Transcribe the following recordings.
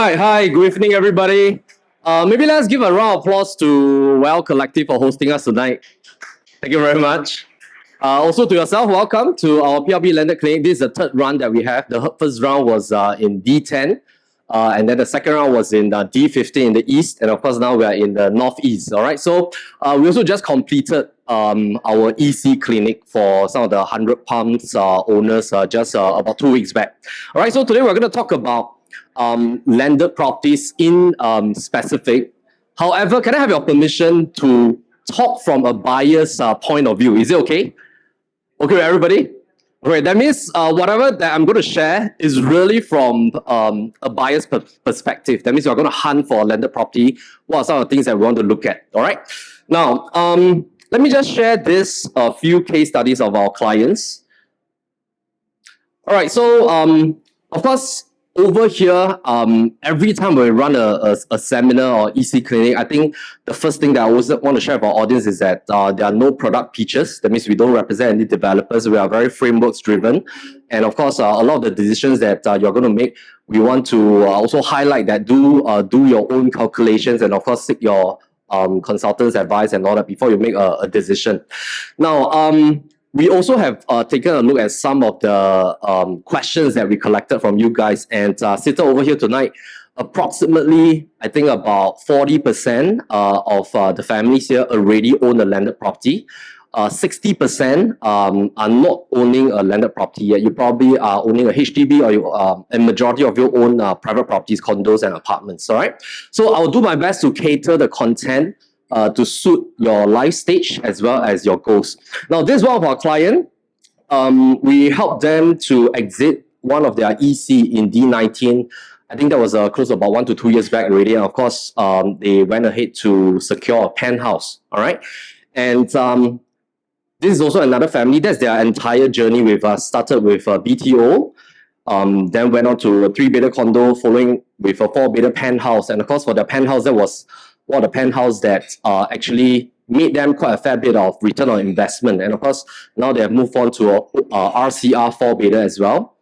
right, hi, good evening, everybody. Maybe let's give a round of applause to Well Collective for hosting us tonight. Thank you very much. Also to yourself, welcome to our PRB Landed Clinic. This is the third run that we have. The first round was in D10, and then the second round was in D15 in the east, and of course now we are in the northeast. All right, so we also just completed our EC clinic for some of the 100 Palms owners just about 2 weeks back. All right, so today we're going to talk about landed properties in specific. However, can I have your permission to talk from a buyer's point of view? Is it okay? Okay, everybody? Okay, that means whatever that I'm going to share is really from a buyer's perspective. That means we're going to hunt for a landed property. What are some of the things that we want to look at? All right. Now, let me just share this few case studies of our clients. All right. So, of course, over here, every time we run a seminar or EC clinic, I think the first thing that I always want to share with our audience is that there are no product pitches. That means we don't represent any developers. We are very frameworks driven. And of course, a lot of the decisions that you're going to make, we want to also highlight that do your own calculations and of course seek your consultant's advice and all that before you make a decision. Now, we also have taken a look at some of the questions that we collected from you guys, and seated over here tonight, approximately, I think about 40% of the families here already own a landed property. 60% are not owning a landed property yet. You probably are owning a HDB, or a majority of you own private properties, condos and apartments, all right? So I'll do my best to cater the content to suit your life stage as well as your goals. Now, this is one of our clients. We helped them to exit one of their EC in D19. I think that was close to about 1 to 2 years back already. And of course, they went ahead to secure a penthouse. All right. And this is also another family. That's their entire journey with us. Started with BTO, then went on to a 3-bedder condo, following with a 4-bedder penthouse. And of course, for the penthouse, that was one of the penthouse that actually made them quite a fair bit of return on investment. And of course, now they have moved on to a RCR 4-bedder as well.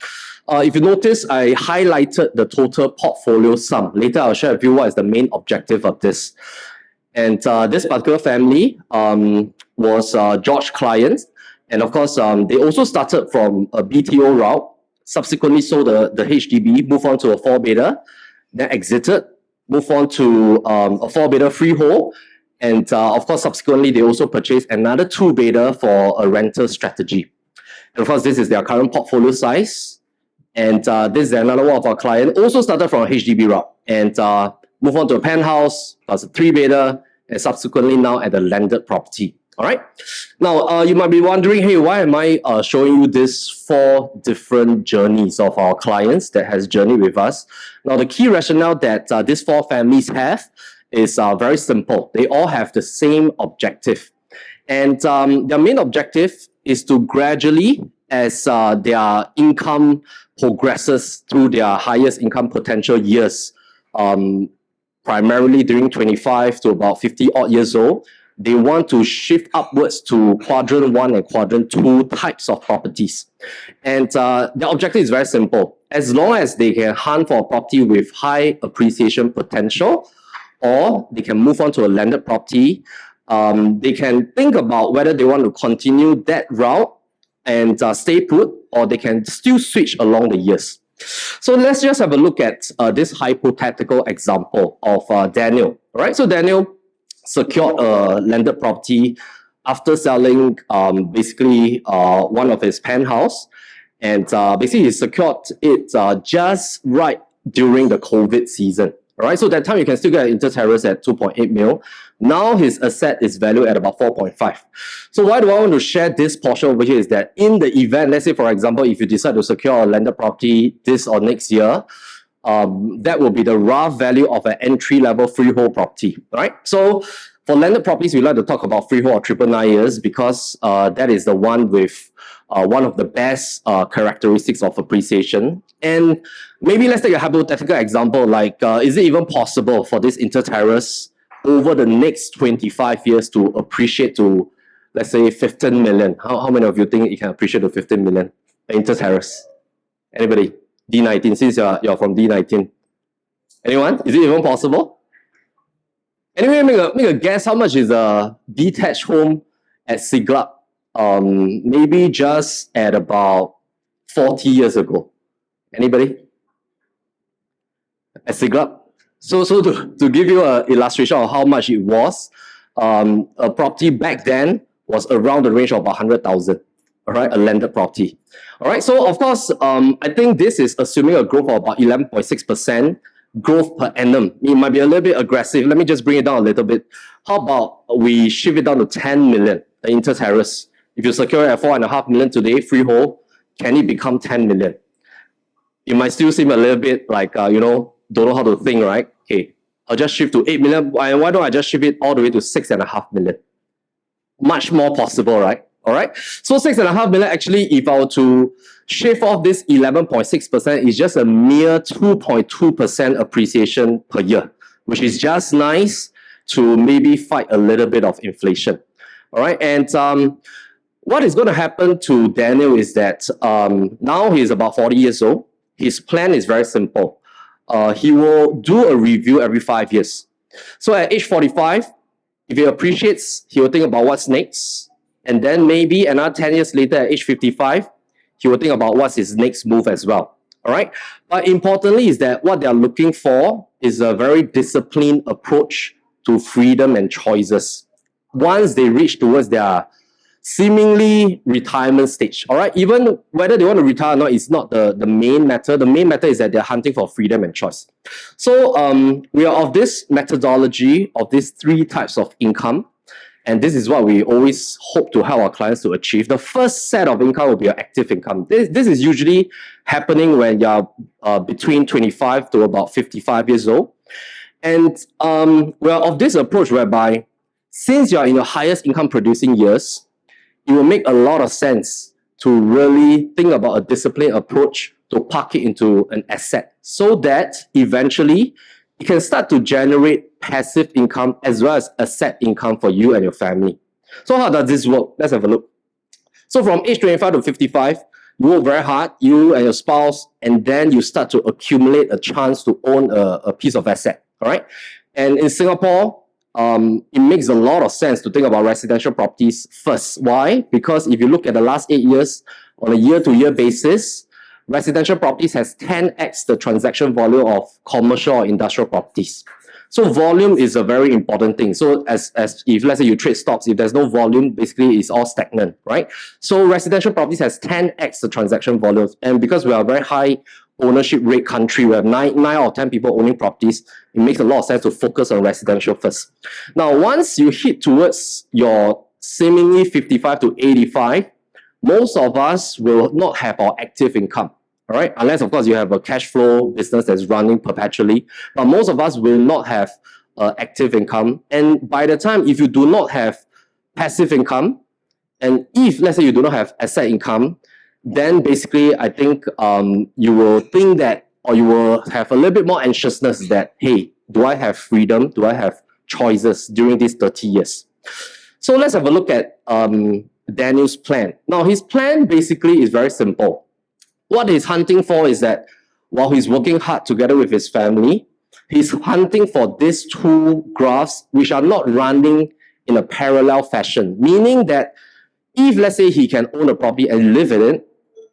If you notice, I highlighted the total portfolio sum. Later, I'll share with you what is the main objective of this. And this particular family was George clients. And of course, they also started from a BTO route, subsequently sold the HDB, moved on to a 4-bedder, then exited, move on to a 4-bedder freehold, and of course subsequently they also purchased another 2-bedder for a rental strategy. And of course this is their current portfolio size, and this is another one of our clients, also started from a HDB route and move on to a penthouse, plus a 3-bedder, and subsequently now at a landed property. All right. Now, you might be wondering, hey, why am I showing you these 4 different journeys of our clients that has journeyed with us? Now, the key rationale that these 4 families have is very simple. They all have the same objective. And their main objective is to gradually, as their income progresses through their highest income potential years, primarily during 25 to about 50 odd years old, they want to shift upwards to quadrant 1 and quadrant 2 types of properties. And their objective is very simple. As long as they can hunt for a property with high appreciation potential, or they can move on to a landed property, they can think about whether they want to continue that route and stay put, or they can still switch along the years. So let's just have a look at this hypothetical example of Daniel. All right, so Daniel secured a landed property after selling basically one of his penthouse, and basically he secured it just right during the COVID season. All right, so that time you can still get an inter-terrace at 2.8 mil. Now his asset is valued at about 4.5. So why do I want to share this portion over here is that in the event, let's say for example, if you decide to secure a landed property this or next year, that will be the rough value of an entry-level freehold property, right? So for landed properties, we like to talk about freehold or 999 years because that is the one with one of the best characteristics of appreciation. And maybe let's take a hypothetical example, like is it even possible for this inter-terrace over the next 25 years to appreciate to, let's say, 15 million? How many of you think it can appreciate to 15 million? Inter-terrace? Anybody? D19, since you're from D19. Anyone? Is it even possible? Anyway, make a guess how much is a detached home at Siglap? Maybe just at about 40 years ago. Anybody? At Siglap? So to give you an illustration of how much it was, a property back then was around the range of about 100,000. All right, a landed property. All right, so of course, I think this is assuming a growth of about 11.6% growth per annum. It might be a little bit aggressive. Let me just bring it down a little bit. How about we shift it down to 10 million, the inter-terrace? If you secure it at 4.5 million today, freehold, can it become 10 million? It might still seem a little bit like, don't know how to think, right? Okay, I'll just shift to 8 million. Why don't I just shift it all the way to 6.5 million? Much more possible, right? All right. So 6.5 million, actually, if I were to shave off this 11.6%, is just a mere 2.2% appreciation per year, which is just nice to maybe fight a little bit of inflation. All right. And what is going to happen to Daniel is that now he's about 40 years old. His plan is very simple. He will do a review every 5 years. So at age 45, if he appreciates, he will think about what's next. And then maybe another 10 years later at age 55, he will think about what's his next move as well. All right. But importantly is that what they're looking for is a very disciplined approach to freedom and choices. Once they reach towards their seemingly retirement stage, all right, even whether they want to retire or not is not the main matter. The main matter is that they're hunting for freedom and choice. So we are of this methodology of these three types of income. And this is what we always hope to help our clients to achieve. The first set of income will be your active income. This is usually happening when you're between 25 to about 55 years old. And we're of this approach whereby since you're in your highest income producing years, it will make a lot of sense to really think about a disciplined approach to park it into an asset so that eventually it can start to generate passive income as well as asset income for you and your family. So how does this work? Let's have a look. So from age 25 to 55, you work very hard, you and your spouse, and then you start to accumulate a chance to own a piece of asset, all right? And in Singapore, it makes a lot of sense to think about residential properties first. Why? Because if you look at the last 8 years, on a year-to-year basis, residential properties has 10x the transaction volume of commercial or industrial properties. So volume is a very important thing. So as if let's say you trade stocks, if there's no volume, basically it's all stagnant, right? So residential properties has 10x the transaction volumes. And because we are a very high ownership rate country, we have 9 out of 10 people owning properties, it makes a lot of sense to focus on residential first. Now, once you hit towards your seemingly 55 to 85, most of us will not have our active income. All right, unless of course you have a cash flow business that's running perpetually, but most of us will not have active income. And by the time, if you do not have passive income, and if let's say you do not have asset income, then basically I think you will think that, or you will have a little bit more anxiousness that, hey, do I have freedom? Do I have choices during these 30 years? So let's have a look at Daniel's plan. Now his plan basically is very simple. What he's hunting for is that while he's working hard together with his family, he's hunting for these two graphs which are not running in a parallel fashion, meaning that if let's say he can own a property and live in it,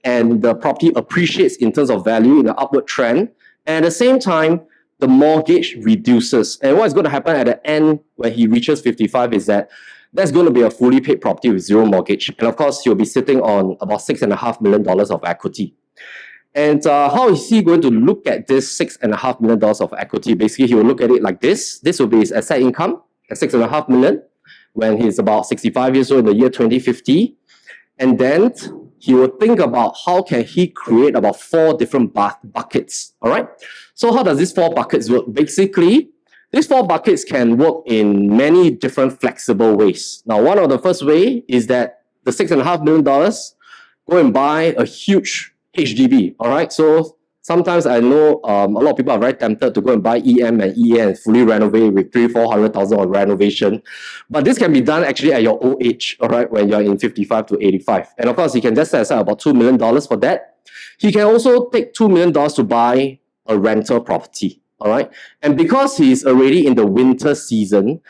and the property appreciates in terms of value in an upward trend, and at the same time, the mortgage reduces. And what's going to happen at the end when he reaches 55 is that that's going to be a fully paid property with zero mortgage. And of course, he'll be sitting on about $6.5 million of equity. And how is he going to look at this $6.5 million of equity? Basically, he will look at it like this. This will be his asset income at $6.5 million when he's about 65 years old in the year 2050. And then he will think about how can he create about 4 different buckets. All right. So how does these 4 buckets work? Basically, these 4 buckets can work in many different flexible ways. Now, one of the first way is that the $6.5 million go and buy a huge HDB, all right? So sometimes I know a lot of people are very tempted to go and buy EM and EA and fully renovate with $300,000-400,000 on renovation. But this can be done actually at your old age, all right, when you're in 55 to 85. And of course, he can just set aside about $2 million for that. He can also take $2 million to buy a rental property. all right? And because he's already in the winter season,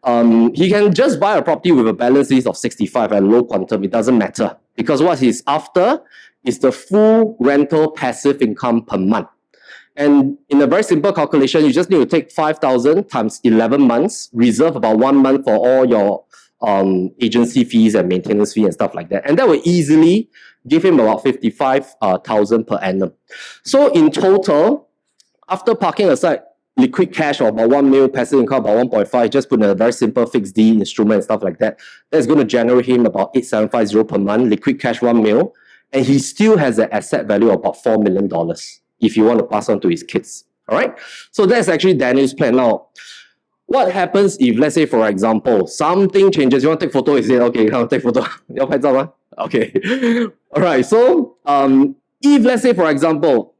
he can just buy a property with a balance lease of 65 at low quantum. It doesn't matter, because what he's after is the full rental passive income per month. And in a very simple calculation, you just need to take 5,000 times 11 months, reserve about 1 month for all your agency fees and maintenance fee and stuff like that. And that will easily give him about 55,000 per annum. So in total, after parking aside liquid cash of about 1 mil, passive income about 1.5, just put in a very simple fixed D instrument and stuff like that, that's going to generate him about 8,750 per month, liquid cash 1 mil, and he still has an asset value of about $4 million if you want to pass on to his kids. All right? So that's actually Daniel's plan. Now, what happens if, let's say, for example, something changes? You want to take photo? He said, okay, I'll take photo. You want to okay. All right. So, if, let's say, for example,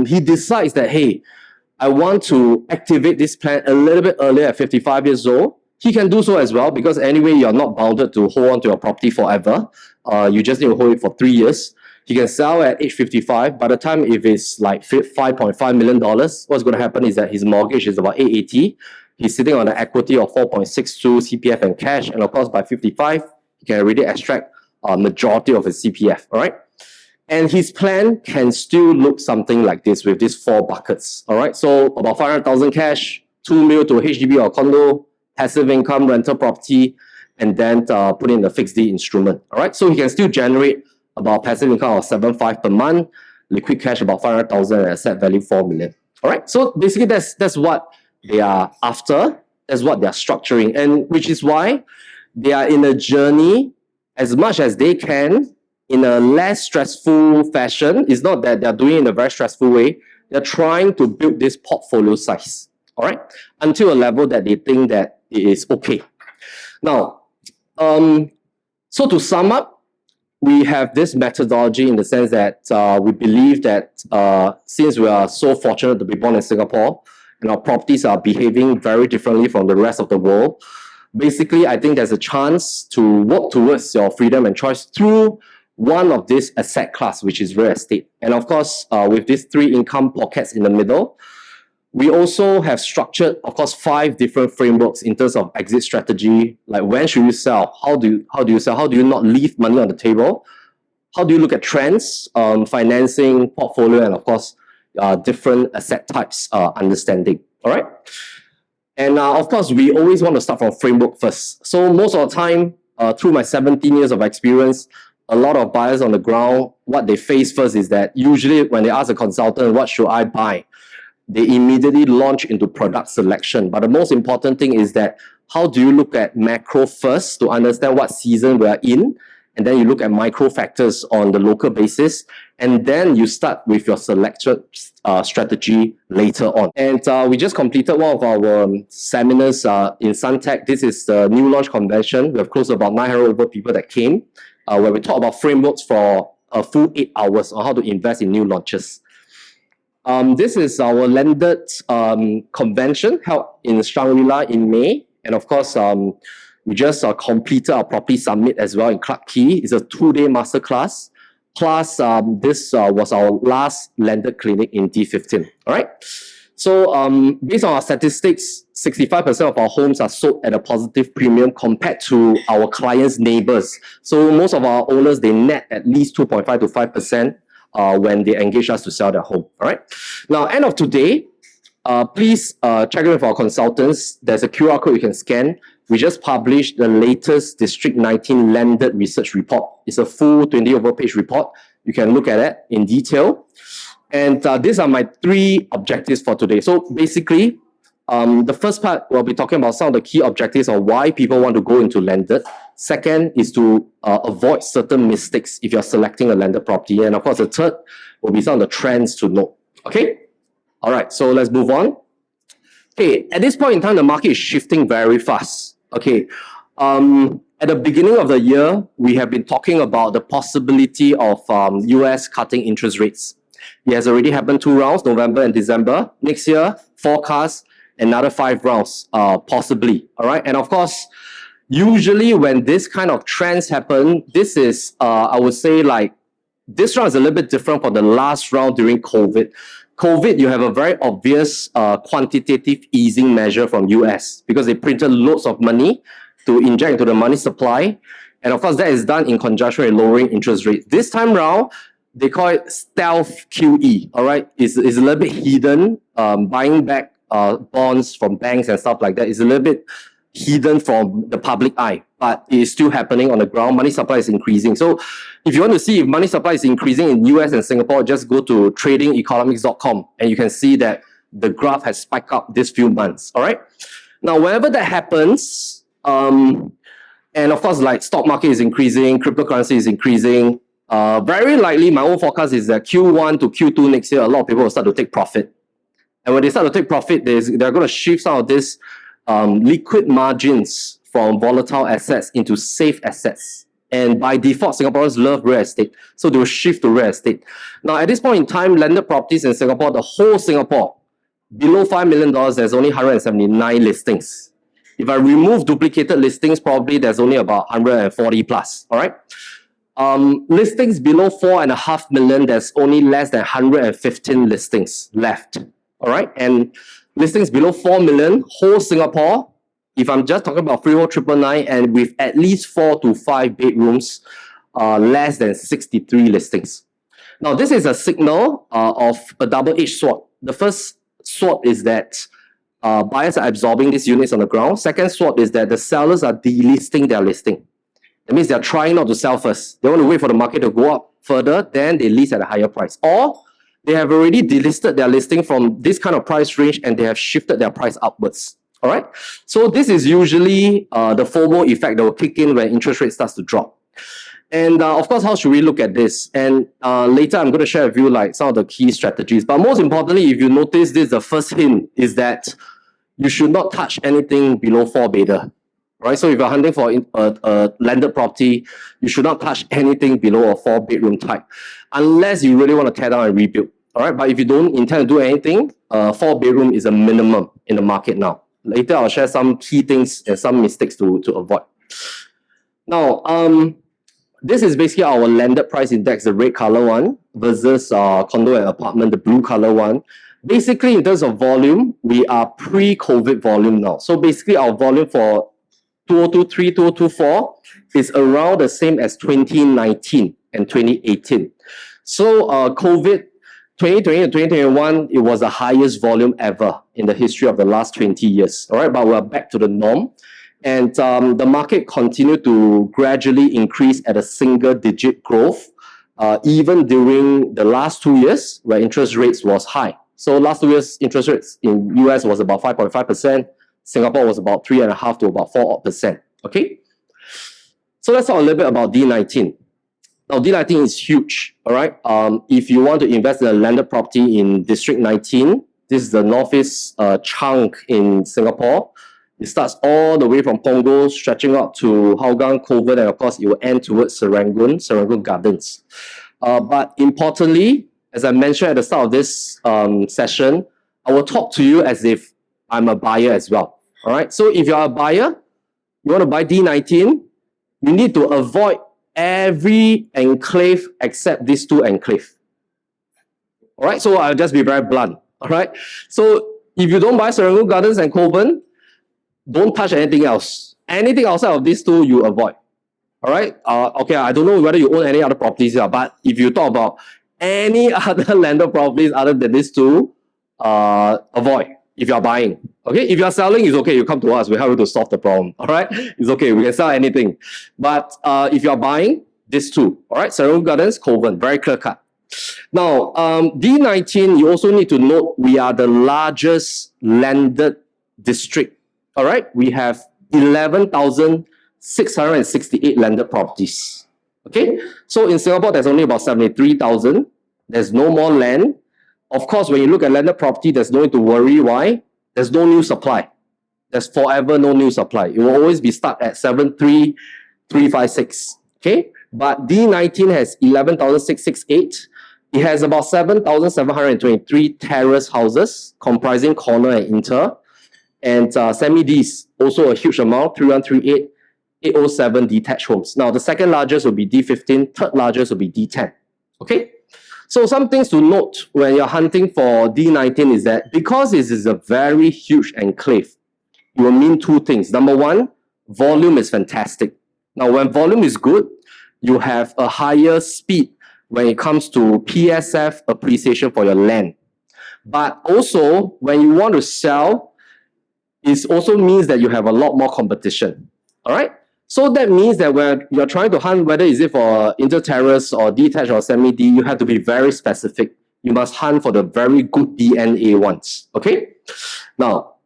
he decides that, hey, I want to activate this plan a little bit earlier at 55 years old, he can do so as well, because anyway, you're not bounded to hold on to your property forever. You just need to hold it for 3 years. He can sell at age 55. By the time, if it's like $5.5 million, what's going to happen is that his mortgage is about 880. He's sitting on an equity of 4.62 CPF and cash. And of course, by 55, he can already extract a majority of his CPF, all right? And his plan can still look something like this with these 4 buckets, all right? So about 500,000 cash, 2 mil to HDB or condo, passive income, rental property, and then put in the fixed D instrument, all right? So he can still generate about passive income of 7.5 per month, liquid cash about 500,000, and asset value 4 million, all right? So basically, that's what they are after. That's what they are structuring, and which is why they are in a journey as much as they can in a less stressful fashion. It's not that they're doing it in a very stressful way. They're trying to build this portfolio size, all right, until a level that they think that it is okay. Now, so to sum up, we have this methodology in the sense that we believe that since we are so fortunate to be born in Singapore, and our properties are behaving very differently from the rest of the world, basically, I think there's a chance to work towards your freedom and choice through one of this asset class, which is real estate. And of course, with these 3 income pockets in the middle, we also have structured, of course, 5 different frameworks in terms of exit strategy, like when should you sell, how do you sell, how do you not leave money on the table, how do you look at trends, financing, portfolio, and of course, different asset types understanding, all right? And of course, we always want to start from framework first. So most of the time, through my 17 years of experience, a lot of buyers on the ground, what they face first is that usually when they ask a consultant, what should I buy? They immediately launch into product selection. But the most important thing is that how do you look at macro first to understand what season we are in? And then you look at micro factors on the local basis. And then you start with your selection strategy later on. And we just completed one of our seminars in Suntec. This is the new launch convention. We have close to about 900 over people that came, where we talk about frameworks for a full 8 hours on how to invest in new launches. This is our landed convention held in Shangri-La in May. And of course, we just completed our property summit as well in Clarke Quay. It's a 2-day masterclass. Plus, this was our last landed clinic in D15. All right. So, based on our statistics, 65% of our homes are sold at a positive premium compared to our clients' neighbors. So, most of our owners, they net at least 2.5 to 5% when they engage us to sell their home. All right. Now, end of today, please check in with our consultants. There's a QR code you can scan. We just published the latest District 19 Landed Research Report. It's a full 20 over page report. You can look at it in detail. And these are my 3 objectives for today. So basically, the first part, we'll be talking about some of the key objectives of why people want to go into landed. Second is to avoid certain mistakes if you're selecting a landed property. And of course, the third will be some of the trends to know. Okay? All right, so let's move on. Okay, at this point in time, the market is shifting very fast. Okay, at the beginning of the year, we have been talking about the possibility of US cutting interest rates. It has already happened 2 rounds, November and December. Next year, forecast another 5 rounds, possibly. All right, and of course, usually when this kind of trends happen, this is, I would say, like, this round is a little bit different from the last round during COVID. COVID, you have a very obvious quantitative easing measure from US because they printed loads of money to inject into the money supply. And of course, that is done in conjunction with lowering interest rates. This time round, they call it stealth QE, all right? It's a little bit hidden. Buying back bonds from banks and stuff like that is a little bit hidden from the public eye, but it is still happening on the ground. Money supply is increasing. So if you want to see if money supply is increasing in US and Singapore, just go to tradingeconomics.com and you can see that the graph has spiked up this few months, all right? Now, whenever that happens, and of course, like stock market is increasing, cryptocurrency is increasing, very likely my own forecast is that Q1 to Q2 next year, a lot of people will start to take profit. And when they start to take profit, they're going to shift some of this liquid margins from volatile assets into safe assets. And by default, Singaporeans love real estate, so they will shift to real estate. Now, at this point in time, landed properties in Singapore, the whole Singapore, below $5 million, there's only 179 listings. If I remove duplicated listings, probably there's only about 140 plus, all right? Listings below 4.5 million, there's only less than 115 listings left, all right? And listings below 4 million, whole Singapore, if I'm just talking about freehold 999 and with at least 4 to 5 bedrooms, less than 63 listings. Now, this is a signal of a double-edged sword. The first sword is that buyers are absorbing these units on the ground. Second sword is that the sellers are delisting their listing. That means they're trying not to sell first. They want to wait for the market to go up further, then they list at a higher price. Or they have already delisted their listing from this kind of price range and they have shifted their price upwards. All right. So this is usually the FOMO effect that will kick in when interest rate starts to drop. And of course, how should we look at this? And later, I'm going to share with you like some of the key strategies. But most importantly, if you notice this, the first hint is that you should not touch anything below 4 beta. Right? So if you're hunting for a landed property, you should not touch anything below a 4-bedroom type, unless you really want to tear down and rebuild. All right. But if you don't intend to do anything, 4-bedroom is a minimum in the market now. Later, I'll share some key things and some mistakes to avoid. Now, this is basically our landed price index, the red color one, versus condo and apartment, the blue color one. Basically, in terms of volume, we are pre-COVID volume now. So basically, our volume for 2023, 2024 is around the same as 2019 and 2018. So COVID 2020 and 2021, it was the highest volume ever in the history of the last 20 years. All right, but we're back to the norm. And the market continued to gradually increase at a single-digit growth, even during the last 2 years where interest rates was high. So last 2 years, interest rates in US was about 5.5%. Singapore was about 3.5% to about 4%. Okay? So let's talk a little bit about D19. Now, D19 is huge, all right? If you want to invest in a landed property in District 19, this is the northeast chunk in Singapore. It starts all the way from Punggol, stretching up to Hougang, Kovan, and of course, it will end towards Serangoon Gardens. But importantly, as I mentioned at the start of this session, I will talk to you as if I'm a buyer as well, all right? So if you're a buyer, you want to buy D19, you need to avoid every enclave except these 2 enclaves. All right, so I'll just be very blunt. All right, so if you don't buy Serangoon Gardens and Kovan, don't touch anything else. Anything outside of these 2, you avoid. All right, okay, I don't know whether you own any other properties here, but if you talk about any other landed properties other than these 2, avoid if you're buying. Okay, if you're selling, it's okay. You come to us, we help you to solve the problem. All right, it's okay. We can sell anything. But if you're buying, these 2, all right, Serangoon Gardens, Kovan, very clear cut. Now, D19, you also need to note we are the largest landed district. All right, we have 11,668 landed properties. Okay, so in Singapore, there's only about 73,000. There's no more land. Of course, when you look at landed property, there's no need to worry. Why? There's no new supply. There's forever no new supply. It will always be stuck at 73356. Okay? But D19 has 11,668. It has about 7,723 terrace houses comprising corner and inter. And semi-Ds, also a huge amount, 3138, 807 detached homes. Now, the second largest will be D15, third largest will be D10. Okay? So some things to note when you're hunting for D19 is that because this is a very huge enclave, it will mean two things. Number one, volume is fantastic. Now, when volume is good, you have a higher speed when it comes to PSF appreciation for your land. But also, when you want to sell, it also means that you have a lot more competition. All right? So that means that when you're trying to hunt, whether is it for inter-terrace or detached or semi-D, you have to be very specific. You must hunt for the very good DNA ones. Okay? Now,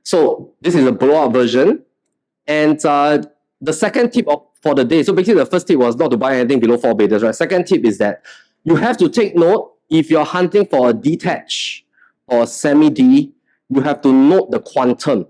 so this is a blowout version. And the second tip for the day, so basically the first tip was not to buy anything below 4 bidders, right? Second tip is that you have to take note if you're hunting for a detached or semi-D, you have to note the quantum.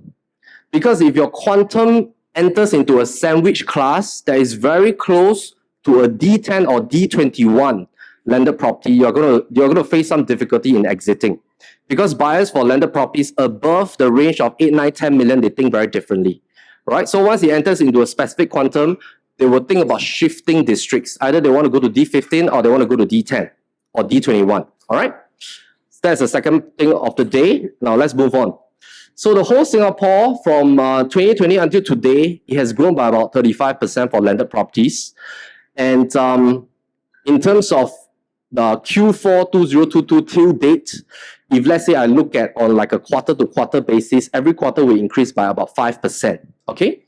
Because if your quantum enters into a sandwich class that is very close to a D10 or D21 landed property, you're going to face some difficulty in exiting. Because buyers for landed properties above the range of 8, 9, 10 million, they think very differently. Right? So once it enters into a specific quantum, they will think about shifting districts. Either they want to go to D15 or they want to go to D10 or D21. All right? That's the second thing of the day. Now let's move on. So the whole Singapore from 2020 until today, it has grown by about 35% for landed properties. And in terms of the Q4 2022 till date, if let's say I look at on like a quarter-to-quarter basis, every quarter we increase by about 5%. Okay?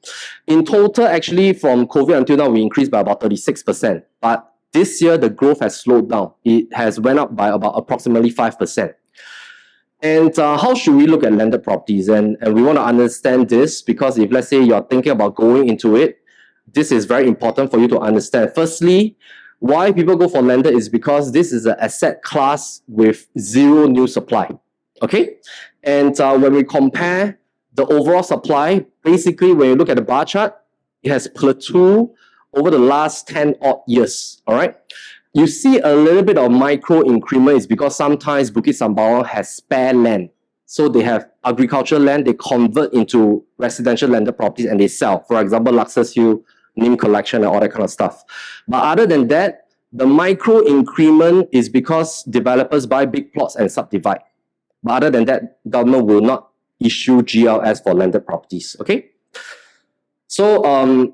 In total, actually, from COVID until now, we increased by about 36%. But this year, the growth has slowed down. It has went up by about approximately 5%. And how should we look at landed properties? And we want to understand this because if let's say you're thinking about going into it, this is very important for you to understand. Firstly, why people go for landed is because this is an asset class with zero new supply. Okay? And when we compare the overall supply, basically when you look at the bar chart, it has plateaued over the last 10 odd years. All right? You see a little bit of micro increment is because sometimes Bukit Sembawang has spare land. So they have agricultural land, they convert into residential landed properties and they sell. For example, Luxus Hill, Nim Collection and all that kind of stuff. But other than that, the micro increment is because developers buy big plots and subdivide. But other than that, government will not issue GLS for landed properties. Okay? So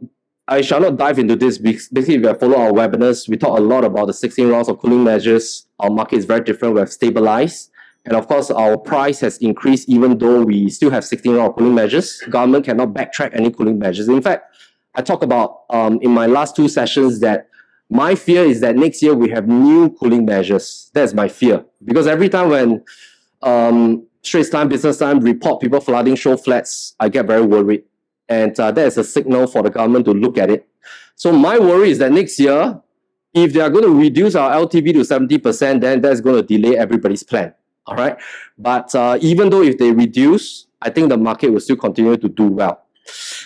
I shall not dive into this. Basically, if you have followed our webinars, we talk a lot about the 16 rounds of cooling measures. Our market is very different. We have stabilized. And of course, our price has increased even though we still have 16 rounds of cooling measures. Government cannot backtrack any cooling measures. In fact, I talked about in my last 2 sessions that my fear is that next year we have new cooling measures. That's my fear. Because every time when Straits Times, Business Times report people flooding show flats, I get very worried. And that is a signal for the government to look at it. So my worry is that next year, if they are going to reduce our LTV to 70%, then that's going to delay everybody's plan. All right. But even though if they reduce, I think the market will still continue to do well.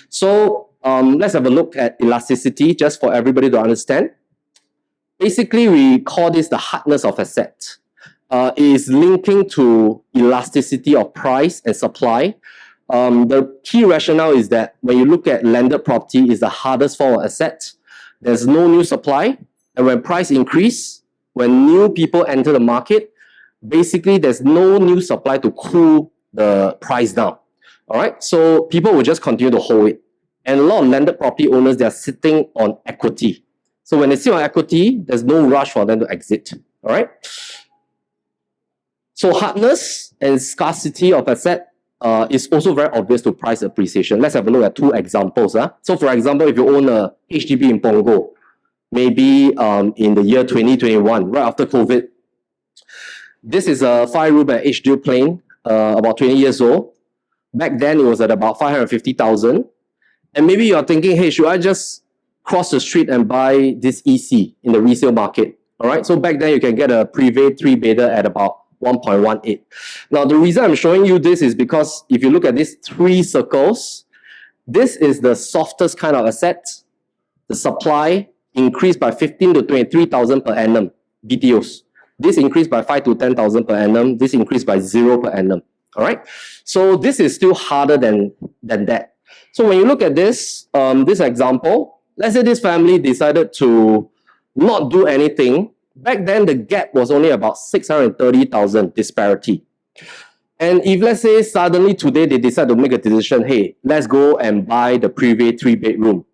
So let's have a look at elasticity just for everybody to understand. Basically, we call this the hardness of asset. It is linking to elasticity of price and supply. The key rationale is that when you look at landed property, is the hardest form of asset. There's no new supply. And when price increase, when new people enter the market, basically there's no new supply to cool the price down. All right. So people will just continue to hold it. And a lot of landed property owners, they are sitting on equity. So when they sit on equity, there's no rush for them to exit. All right. So hardness and scarcity of asset is also very obvious to price appreciation. Let's have a look at 2 examples. So for example, if you own a HDB in Punggol, maybe in the year 2021, right after COVID, this is a 5-room at HDU Plain, about 20 years old. Back then, it was at about 550,000. And maybe you're thinking, hey, should I just cross the street and buy this EC in the resale market? All right. So back then, you can get a Privé 3-bedder at about 1.18. Now, the reason I'm showing you this is because if you look at these 3 circles, this is the softest kind of asset. The supply increased by 15 to 23,000 per annum, BTOs. This increased by 5 to 10,000 per annum. This increased by 0 per annum. All right. So this is still harder than that. So when you look at this, this example, let's say this family decided to not do anything, Back then, the gap was only about 630,000 disparity. And if let's say suddenly today they decide to make a decision, hey, let's go and buy the Privé 3-bedroom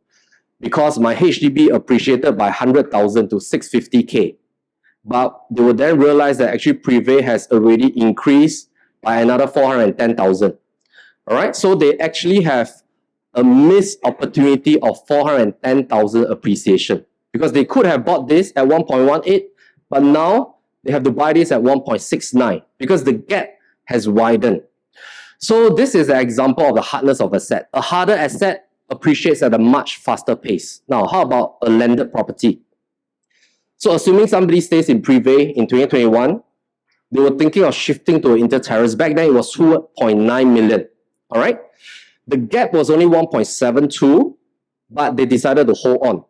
because my HDB appreciated by 100,000 to 650K. But they will then realize that actually Privé has already increased by another 410,000. All right, so they actually have a missed opportunity of 410,000 appreciation because they could have bought this at 1.18, but now they have to buy this at 1.69 because the gap has widened. So this is an example of the hardness of asset. A harder asset appreciates at a much faster pace. Now, how about a landed property? So assuming somebody stays in Privé in 2021, they were thinking of shifting to inter-terrace. Back then, it was 2.9 million. All right? The gap was only 1.72, but they decided to hold on.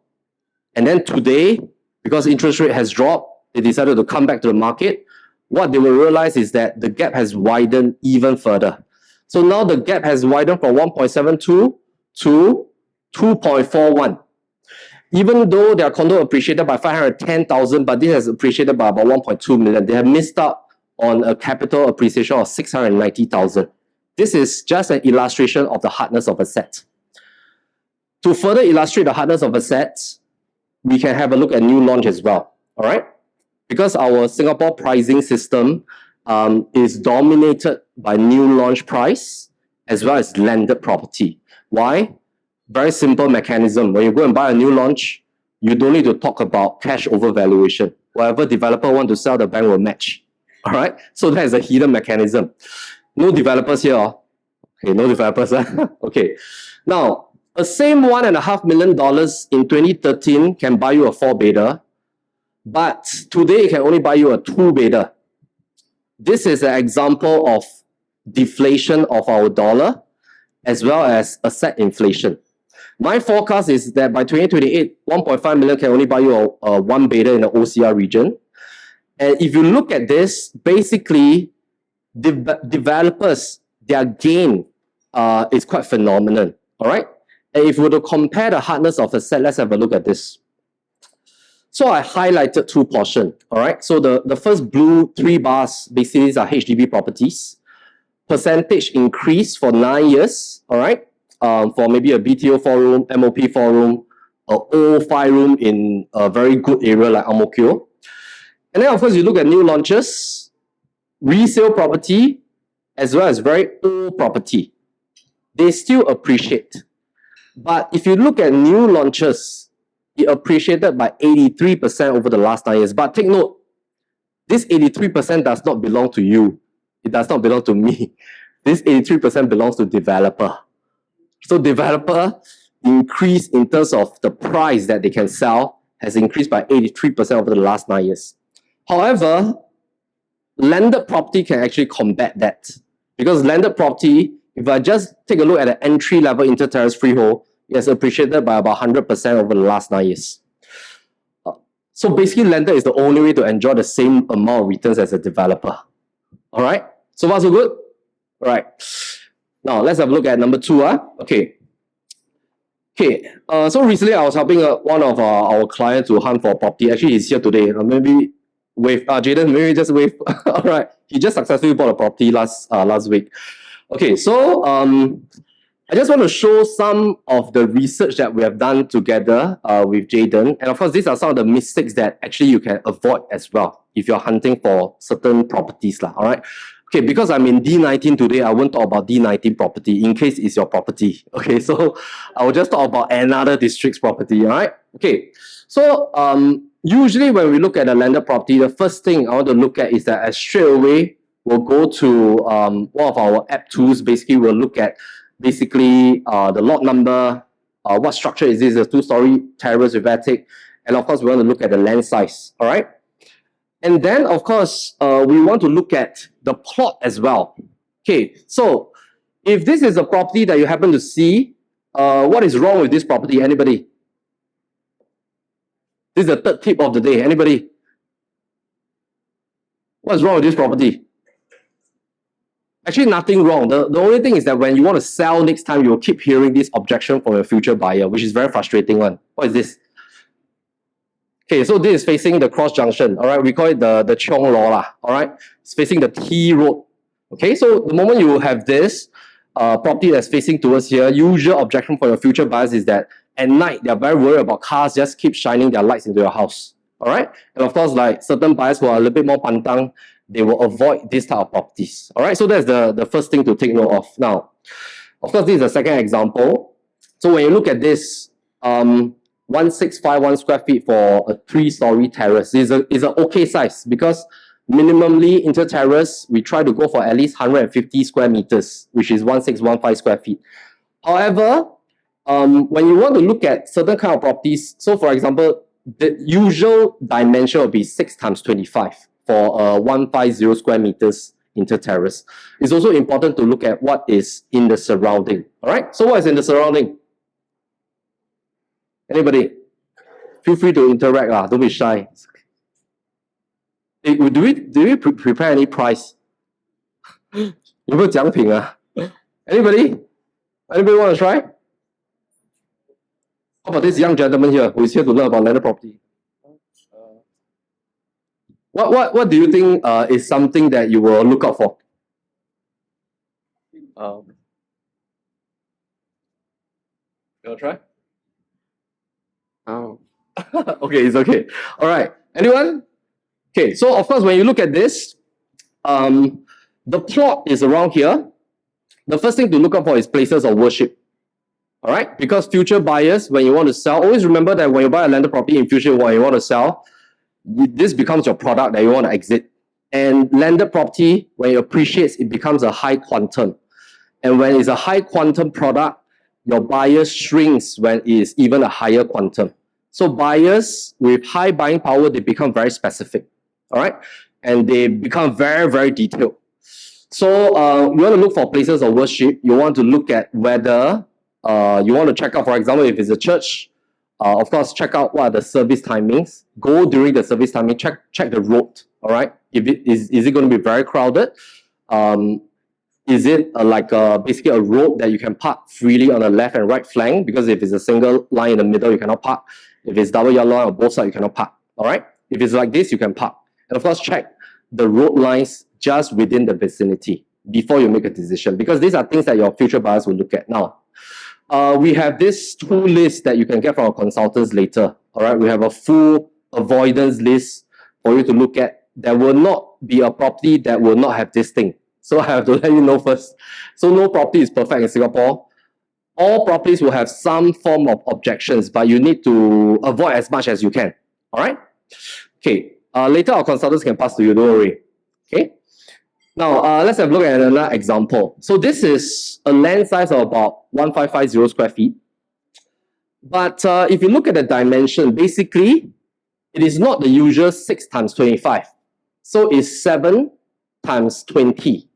And then today, because interest rate has dropped, they decided to come back to the market. What they will realize is that the gap has widened even further. So now the gap has widened from 1.72 to 2.41. Even though their condo appreciated by 510,000, but this has appreciated by about 1.2 million, they have missed out on a capital appreciation of 690,000. This is just an illustration of the hardness of assets. To further illustrate the hardness of assets, we can have a look at new launch as well. All right? Because our Singapore pricing system is dominated by new launch price as well as landed property. Why? Very simple mechanism. When you go and buy a new launch, you don't need to talk about cash over valuation. Whatever developer want to sell, the bank will match. All right? So that is a hidden mechanism. No developers here. Okay, no developers. Okay. Now, a same $1.5 million in 2013 can buy you a 4-bedder. But today, it can only buy you a 2-bedder. This is an example of deflation of our dollar as well as asset inflation. My forecast is that by 2028, 1.5 million can only buy you a 1-bedder in the OCR region. And if you look at this, basically, developers, their gain is quite phenomenal. All right? And if we were to compare the hardness of asset, let's have a look at this. So I highlighted 2 portions, all right? So the first blue 3 bars, basically these are HDB properties. Percentage increase for 9 years, all right? For maybe a BTO 4-room, MOP 4-room, a old 5-room in a very good area like Ang Mo Kio. And then of course you look at new launches, resale property, as well as very old property. They still appreciate. But if you look at new launches, it appreciated by 83% over the last 9 years. But take note, this 83% does not belong to you. It does not belong to me. This 83% belongs to developer. So developer increase in terms of the price that they can sell has increased by 83% over the last 9 years. However, landed property can actually combat that. Because landed property, if I just take a look at the entry-level inter-terrace freehold, it has appreciated by about 100% over the last 9 years. So basically, landed is the only way to enjoy the same amount of returns as a developer. All right? So far, so good? All right. Now, let's have a look at number 2. Okay. So recently, I was helping one of our clients to hunt for property. Actually, he's here today. Maybe wave. Jaden, maybe just wave. All right. He just successfully bought a property last week. Okay, so I just want to show some of the research that we have done together with Jaden. And of course, these are some of the mistakes that actually you can avoid as well if you're hunting for certain properties. All right. Okay, because I'm in D19 today, I won't talk about D19 property in case it's your property. Okay, so I will just talk about another district's property. All right. Okay, so usually when we look at a landed property, the first thing I want to look at is that straight away we'll go to one of our app tools. Basically, we'll look at the lot number, what structure is this, a 2-story terrace with attic, and of course we want to look at the land size. All right, and then of course we want to look at the plot as well. Okay, so if this is a property that you happen to see, what is wrong with this property? Anybody? This is the third tip of the day. Anybody? What's wrong with this property? Actually, nothing wrong. The only thing is that when you want to sell next time, you'll keep hearing this objection from your future buyer, which is very frustrating one. What is this? Okay, so this is facing the cross junction. All right, we call it the Cheong Law lah. All right, it's facing the T road. Okay, so the moment you have this property that's facing towards here, usual objection for your future buyers is that at night they're very worried about cars just keep shining their lights into your house. All right, and of course, like certain buyers who are a little bit more pantang, they will avoid this type of properties. All right, so that's the first thing to take note of. Now, of course, this is a second example. So when you look at this, 1651 square feet for a 3-story terrace is an okay size, because minimally inter-terrace, we try to go for at least 150 square meters, which is 1615 square feet. However, when you want to look at certain kind of properties, so for example, the usual dimension will be 6 times 25 for 150 square meters inter-terrace. It's also important to look at what is in the surrounding. All right, so what is in the surrounding? Anybody? Feel free to interact, don't be shy. Hey, do we prepare any prize? Anybody? Anybody want to try? How about this young gentleman here who is here to learn about landed property? What do you think is something that you will look out for? You want to try? Oh. Okay, it's okay. All right. Anyone? Okay, so of course, when you look at this, the plot is around here. The first thing to look out for is places of worship. All right, because future buyers, when you want to sell, always remember that when you buy a landed property in future, when you want to sell, this becomes your product that you want to exit. And landed property, when it appreciates, it becomes a high quantum. And when it's a high quantum product, your buyer shrinks when it is even a higher quantum. So buyers with high buying power, they become very specific. All right, and they become very, very detailed. So you want to look for places of worship. You want to look at whether you want to check out, for example, if it's a church, of course, check out what are the service timings. Go during the service timing, check the road, all right? If it is it going to be very crowded? Is it basically a road that you can park freely on the left and right flank? Because if it's a single line in the middle, you cannot park. If it's double yellow line on both sides, you cannot park, all right? If it's like this, you can park. And of course, check the road lines just within the vicinity before you make a decision, because these are things that your future buyers will look at. Now, we have this tool list that you can get from our consultants later. All right, we have a full avoidance list for you to look at. There will not be a property that will not have this thing. So I have to let you know first. So no property is perfect in Singapore. All properties will have some form of objections, but you need to avoid as much as you can. All right? Okay. Later, our consultants can pass to you, don't worry. Okay. Now, let's have a look at another example. So this is a land size of about 1550 square feet. But if you look at the dimension, basically, it is not the usual 6 times 25. So it's 7 times 20.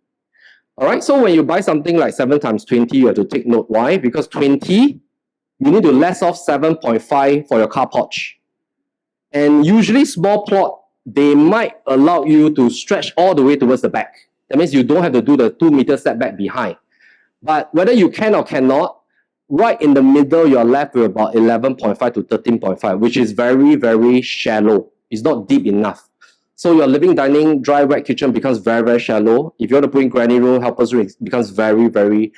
All right, so when you buy something like 7 times 20, you have to take note. Why? Because 20, you need to less off 7.5 for your car porch. And usually small plot, they might allow you to stretch all the way towards the back. That means you don't have to do the 2-meter setback behind. But whether you can or cannot, right in the middle, you're left with about 11.5 to 13.5, which is very, very shallow. It's not deep enough. So your living, dining, dry, wet kitchen becomes very, very shallow. If you want to put in granny room, helper's room, it becomes very, very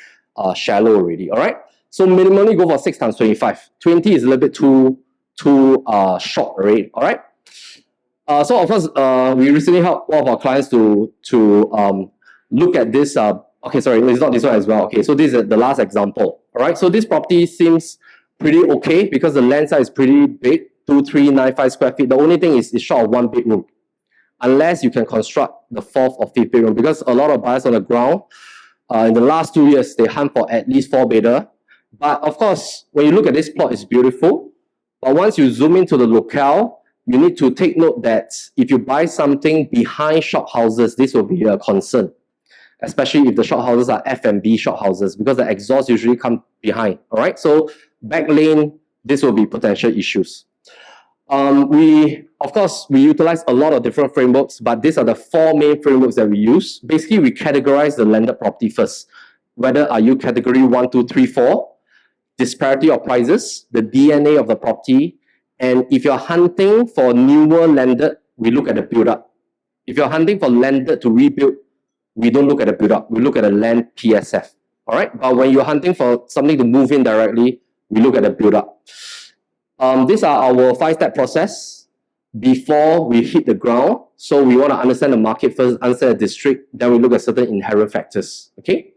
shallow already. All right. So minimally go for 6 times 25. 20 is a little bit too short already. All right. So of course, we recently helped one of our clients to look at this. Okay, sorry, it's not this one as well. Okay, so this is the last example. All right. So this property seems pretty okay because the land size is pretty big, 2395 square feet. The only thing is it's short of 1 bedroom. Unless you can construct the 4th or 5th bedroom, because a lot of buyers on the ground, in the last 2 years, they hunt for at least 4-bedder. But of course, when you look at this plot, it's beautiful. But once you zoom into the locale, you need to take note that if you buy something behind shophouses, this will be a concern, especially if the shophouses are F&B shophouses, because the exhaust usually come behind. All right, so back lane, this will be potential issues. Of course, we utilize a lot of different frameworks, but these are the 4 main frameworks that we use. Basically, we categorize the landed property first. Whether are you category 1, 2, 3, 4, disparity of prices, the DNA of the property, And if you're hunting for newer landed, we look at the build-up. If you're hunting for landed to rebuild, we don't look at the build-up. We look at the land PSF. All right. But when you're hunting for something to move in directly, we look at the build-up. These are our 5-step process before we hit the ground. So we want to understand the market first, understand the district, then we look at certain inherent factors. Okay.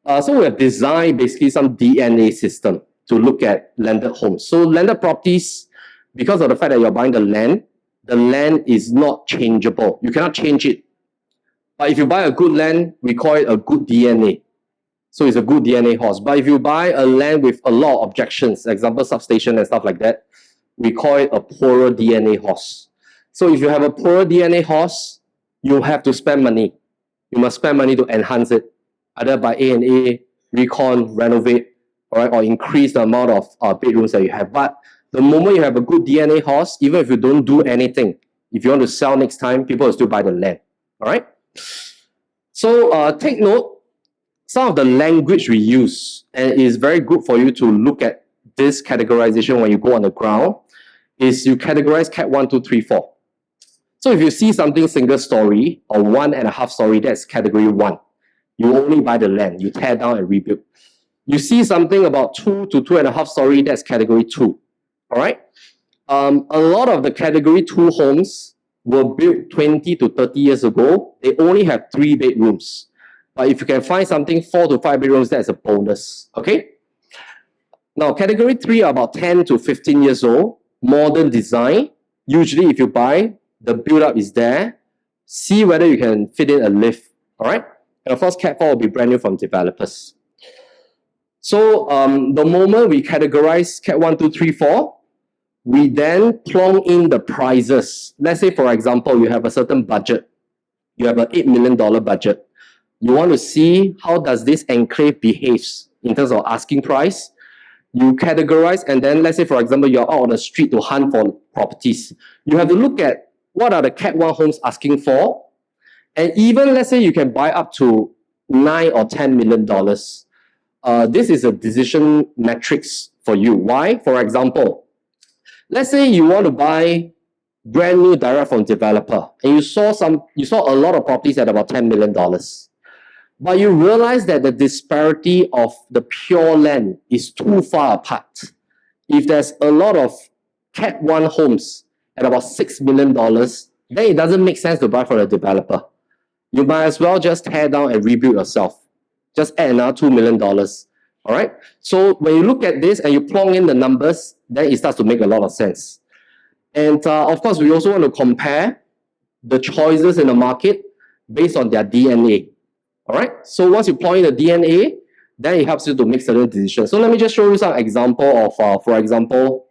So we have designed basically some DNA system to look at landed homes. So landed properties, because of the fact that you're buying the land is not changeable. You cannot change it. But if you buy a good land, we call it a good DNA. So it's a good DNA horse. But if you buy a land with a lot of objections, example substation and stuff like that, we call it a poorer DNA horse. So if you have a poorer DNA horse, you have to spend money. You must spend money to enhance it, either by A&A, recon, renovate, all right, or increase the amount of bedrooms that you have. But the moment you have a good DNA horse, even if you don't do anything, if you want to sell next time, people will still buy the land. All right. So take note, some of the language we use, and it is very good for you to look at this categorization when you go on the ground, is you categorize Cat 1, 2, 3, 4. So if you see something single story or 1.5 story, that's category 1. You only buy the land, you tear down and rebuild. You see something about 2 to 2.5 story, that's category 2. All right. A lot of the category 2 homes were built 20 to 30 years ago. They only have 3 bedrooms. But if you can find something 4 to 5 bedrooms, that's a bonus. Okay. Now, category 3 are about 10 to 15 years old, modern design. Usually, if you buy, the build-up is there. See whether you can fit in a lift. All right. And of course, Cat 4 will be brand new from developers. So the moment we categorize Cat 1, 2, 3, 4, we then plonk in the prices. Let's say, for example, you have a certain budget. You have an $8 million budget. You want to see how does this enclave behaves in terms of asking price. You categorize, and then let's say, for example, you're out on the street to hunt for properties. You have to look at what are the Cat 1 homes asking for. And even let's say you can buy up to $9 or $10 million. This is a decision matrix for you. Why? For example, let's say you want to buy brand new direct from developer, and you saw a lot of properties at about $10 million. But you realize that the disparity of the pure land is too far apart. If there's a lot of Cat 1 homes at about $6 million, then it doesn't make sense to buy from a developer. You might as well just tear down and rebuild yourself. Just add another $2 million. All right. So when you look at this and you plonk in the numbers, then it starts to make a lot of sense. And of course, we also want to compare the choices in the market based on their DNA. All right. So once you plug in the DNA, then it helps you to make certain decisions. So let me just show you some example of, for example,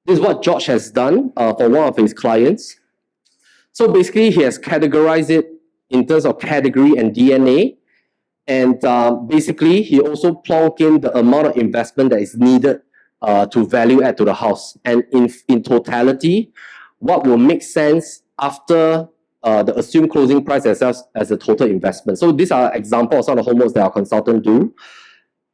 this is what George has done for one of his clients. So basically, he has categorized it in terms of category and DNA. And basically, he also plugged in the amount of investment that is needed to value add to the house. And in totality, what will make sense after the assumed closing price as a total investment. So these are examples of some of the homeworks that our consultant do.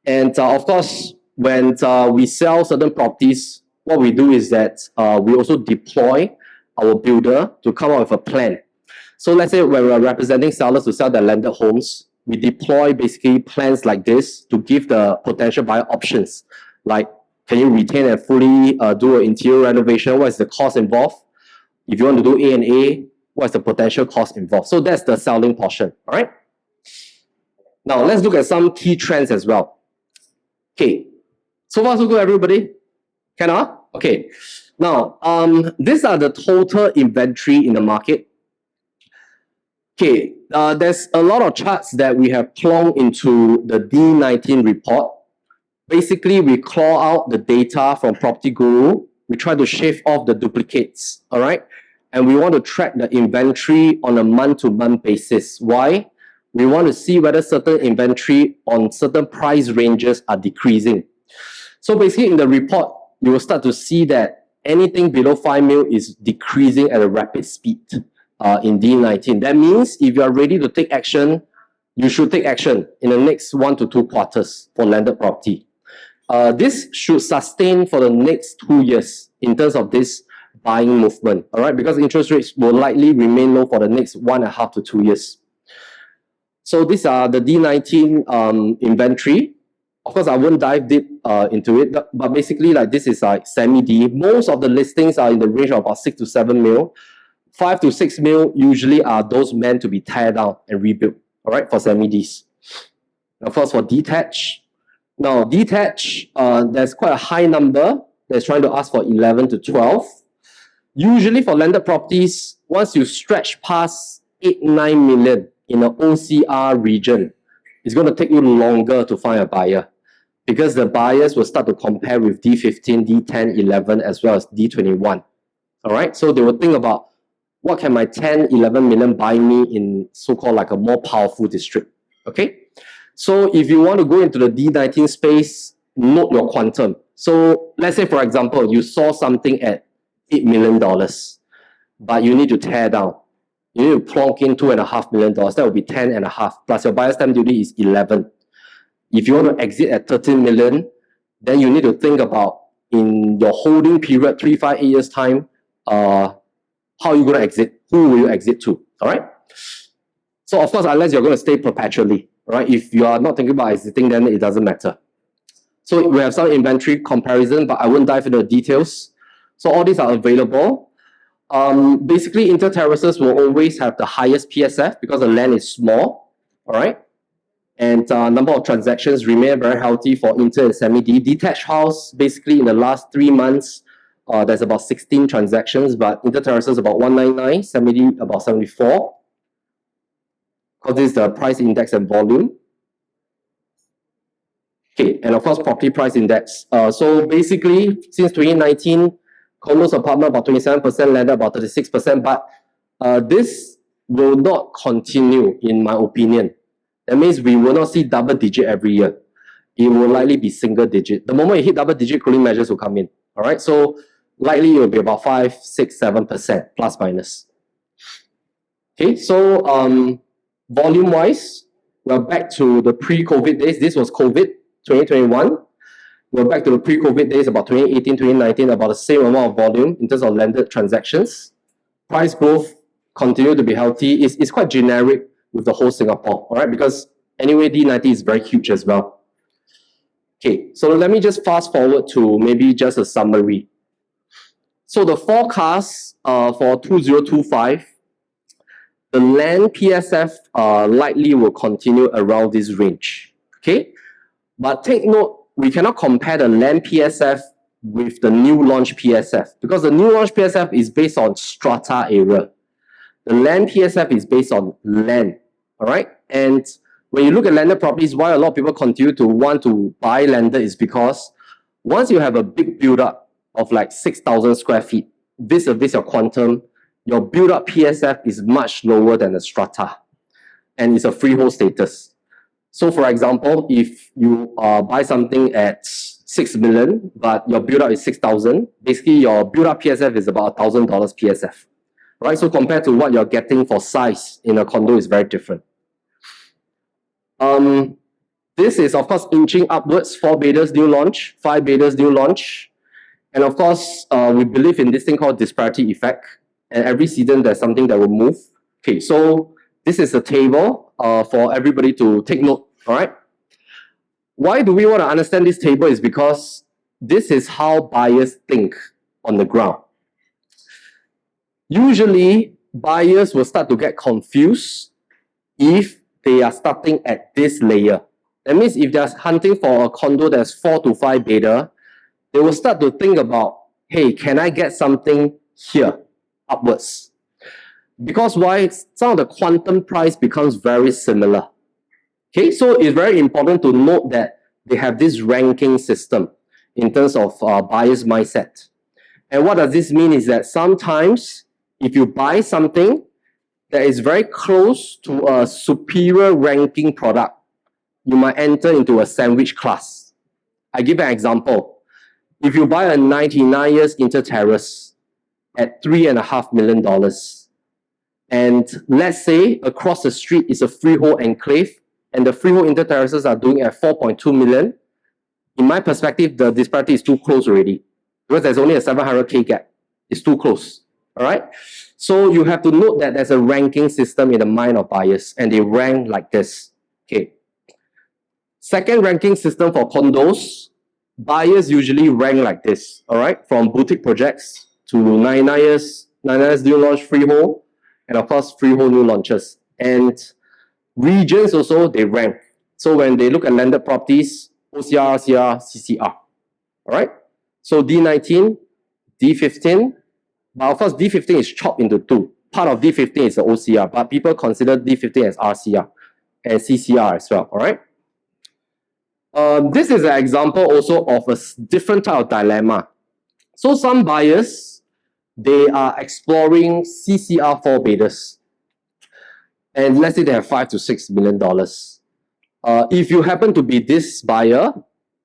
And of course, when we sell certain properties, what we do is that we also deploy our builder to come up with a plan. So let's say when we're representing sellers to sell their landed homes, we deploy basically plans like this to give the potential buyer options. Like, can you retain and fully do an interior renovation? What is the cost involved? If you want to do A&A, what's the potential cost involved? So that's the selling portion, all right? Now, let's look at some key trends as well. Okay, so far so good, everybody? Can Okay. Now, these are the total inventory in the market. Okay, there's a lot of charts that we have plugged into the D19 report. Basically, we claw out the data from Property Guru. We try to shave off the duplicates, all right? And we want to track the inventory on a month-to-month basis. Why? We want to see whether certain inventory on certain price ranges are decreasing. So basically, in the report, you will start to see that anything below 5 mil is decreasing at a rapid speed in D19. That means if you are ready to take action, you should take action in the next 1 to 2 quarters for landed property. This should sustain for the next 2 years in terms of this buying movement, all right? Because interest rates will likely remain low for the next 1.5 to 2 years. So these are the D19 inventory. Of course, I won't dive deep into it, but basically, like, this is like semi-D. Most of the listings are in the range of about 6 to 7 mil. 5 to 6 mil usually are those meant to be tear down and rebuilt, all right, for semi-Ds. Of course, for detached. Now, detached, there's quite a high number that's trying to ask for 11 to 12. Usually for landed properties, once you stretch past 8, 9 million in an OCR region, it's going to take you longer to find a buyer because the buyers will start to compare with D15, D10, 11, as well as D21. All right, so they will think about what can my 10, 11 million buy me in so-called like a more powerful district. Okay, so if you want to go into the D19 space, note your quantum. So let's say, for example, you saw something at $8 million, but you need to tear down. You need to plonk in $2.5 million. That would be 10.5, plus your buyer's stamp duty is 11. If you want to exit at 13 million, then you need to think about in your holding period, 3, 5, 8 years time, how are you going to exit? Who will you exit to? All right. So of course, unless you're going to stay perpetually, right? If you are not thinking about exiting, then it doesn't matter. So we have some inventory comparison, but I won't dive into the details. So all these are available. Basically, inter-terraces will always have the highest PSF because the land is small, all right? And number of transactions remain very healthy for inter and semi-D. Detached house, basically in the last 3 months, there's about 16 transactions, but inter-terraces about 199, semi-D about 74. Because this is the price index and volume. Okay, and of course, property price index. So basically, since 2019, condos, apartment about 27%, landed about 36%, but this will not continue, in my opinion. That means we will not see double digit every year. It will likely be single digit. The moment you hit double digit, cooling measures will come in. All right, so likely it will be about 5, 6, 7% plus minus. Okay, so volume wise, we're back to the pre-COVID days. This was COVID 2021. We're back to the pre-COVID days, about 2018, 2019, about the same amount of volume in terms of landed transactions. Price growth continued to be healthy. It's quite generic with the whole Singapore, all right? Because anyway, D19 is very huge as well. Okay, so let me just fast forward to maybe just a summary. So the forecast for 2025, the land PSF likely will continue around this range, okay? But take note, we cannot compare the land PSF with the new launch PSF because the new launch PSF is based on strata area. The land PSF is based on land, all right? And when you look at landed properties, why a lot of people continue to want to buy landed is because once you have a big build-up of like 6,000 square feet, vis-a-vis your quantum, your build-up PSF is much lower than the strata, and it's a freehold status. So for example, if you buy something at 6 million, but your build-up is 6,000, basically your build-up PSF is about $1,000 PSF, right? So compared to what you're getting for size in a condo is very different. This is of course inching upwards, 4 bidders new launch, 5 bidders new launch. And of course, we believe in this thing called disparity effect. And every season there's something that will move. Okay, so this is a table for everybody to take note, all right? Why do we want to understand this table is because this is how buyers think on the ground. Usually, buyers will start to get confused if they are starting at this layer. That means if they're hunting for a condo that's 4 to 5 bidder, they will start to think about, hey, can I get something here, upwards? Because why? Some of the quantum price becomes very similar. Okay, so it's very important to note that they have this ranking system in terms of buyer's mindset. And what does this mean is that sometimes if you buy something that is very close to a superior ranking product, you might enter into a sandwich class. I give an example. If you buy a 99 years inter-terrace at $3.5 million, and let's say across the street is a freehold enclave, and the freehold inter-terraces are doing at 4.2 million, in my perspective, the disparity is too close already because there's only a 700K gap. It's too close. All right. So you have to note that there's a ranking system in the mind of buyers, and they rank like this. Okay. Second ranking system for condos, buyers usually rank like this. All right. From boutique projects to 99 years new launch freehold, and of course freehold new launches. And regions also they rank. So when they look at landed properties, OCR, RCR, CCR. All right. So D19, D15. But of course, D15 is chopped into two. Part of D15 is the OCR, but people consider D15 as RCR and CCR as well, all right? This is an example also of a different type of dilemma. So some buyers, they are exploring CCR 4 bidders. And let's say they have $5 to $6 million. If you happen to be this buyer,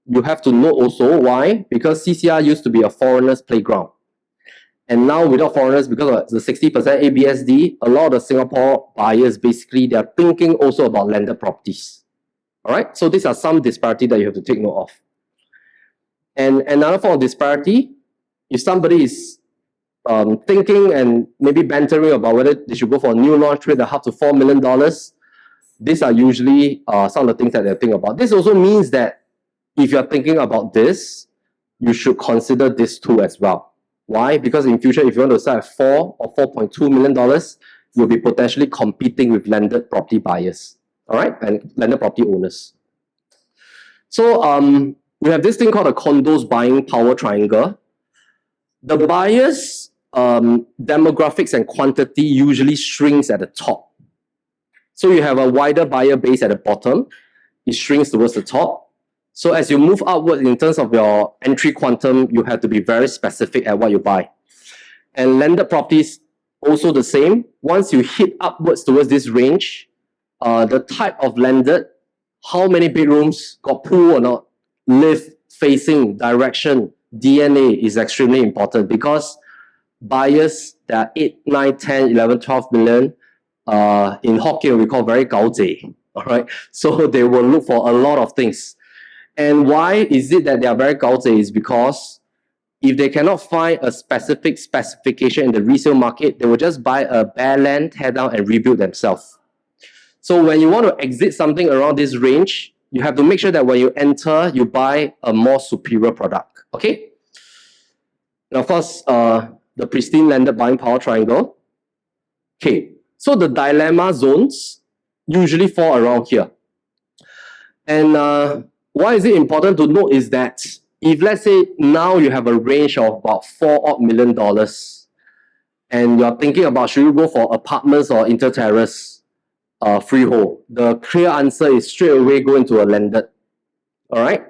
you have to know also why, because CCR used to be a foreigner's playground. And now without foreigners, because of the 60% ABSD, a lot of the Singapore buyers, basically, they are thinking also about landed properties. All right, so these are some disparity that you have to take note of. And another form of disparity, if somebody is thinking and maybe bantering about whether they should go for a new launch with a up to $4 million, these are usually some of the things that they think about. This also means that if you're thinking about this, you should consider this too as well. Why? Because in future, if you want to sell at $4 or $4.2 million, you'll be potentially competing with landed property buyers, all right, and landed property owners. So we have this thing called a condos buying power triangle. The buyers' demographics and quantity usually shrinks at the top. So you have a wider buyer base at the bottom. It shrinks towards the top. So as you move upward in terms of your entry quantum, you have to be very specific at what you buy. And landed properties, also the same. Once you hit upwards towards this range, the type of landed, how many bedrooms, got pool or not, lift, facing, direction, DNA is extremely important because buyers that are 8, 9, 10, 11, 12 million, in Hokkien we call very gaozi, all right? So they will look for a lot of things. And why is it that they are very gaozi is because if they cannot find a specific specification in the resale market, they will just buy a bare land, tear down and rebuild themselves. So when you want to exit something around this range, you have to make sure that when you enter, you buy a more superior product, okay? And of course, the pristine landed buying power triangle. Okay, so the dilemma zones usually fall around here. And why is it important to note is that if let's say now you have a range of about $4 million and you're thinking about should you go for apartments or inter-terrace freehold, the clear answer is straight away go into a landed. All right.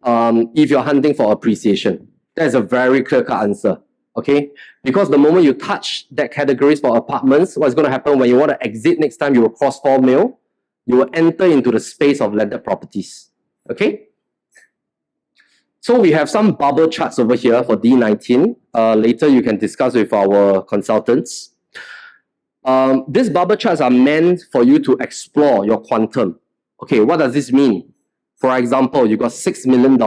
If you're hunting for appreciation, that's a very clear-cut answer. Okay, because the moment you touch that categories for apartments, what's going to happen when you want to exit next time, you will cross 4 mil, you will enter into the space of landed properties. Okay. So we have some bubble charts over here for D19. Later you can discuss with our consultants. These bubble charts are meant for you to explore your quantum. Okay, what does this mean? For example, you got $6 million.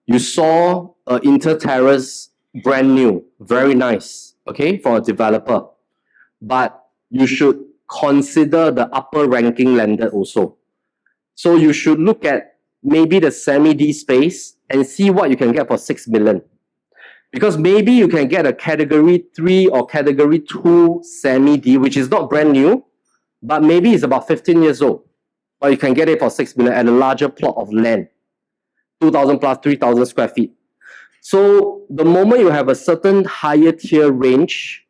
You saw an inter-terrace brand new, very nice, okay, for a developer. But you should consider the upper ranking landed also. So you should look at maybe the semi-D space and see what you can get for 6 million. Because maybe you can get a category 3 or category 2 semi-D, which is not brand new, but maybe it's about 15 years old. But you can get it for 6 million at a larger plot of land, 2,000 plus 3,000 square feet. So the moment you have a certain higher tier range,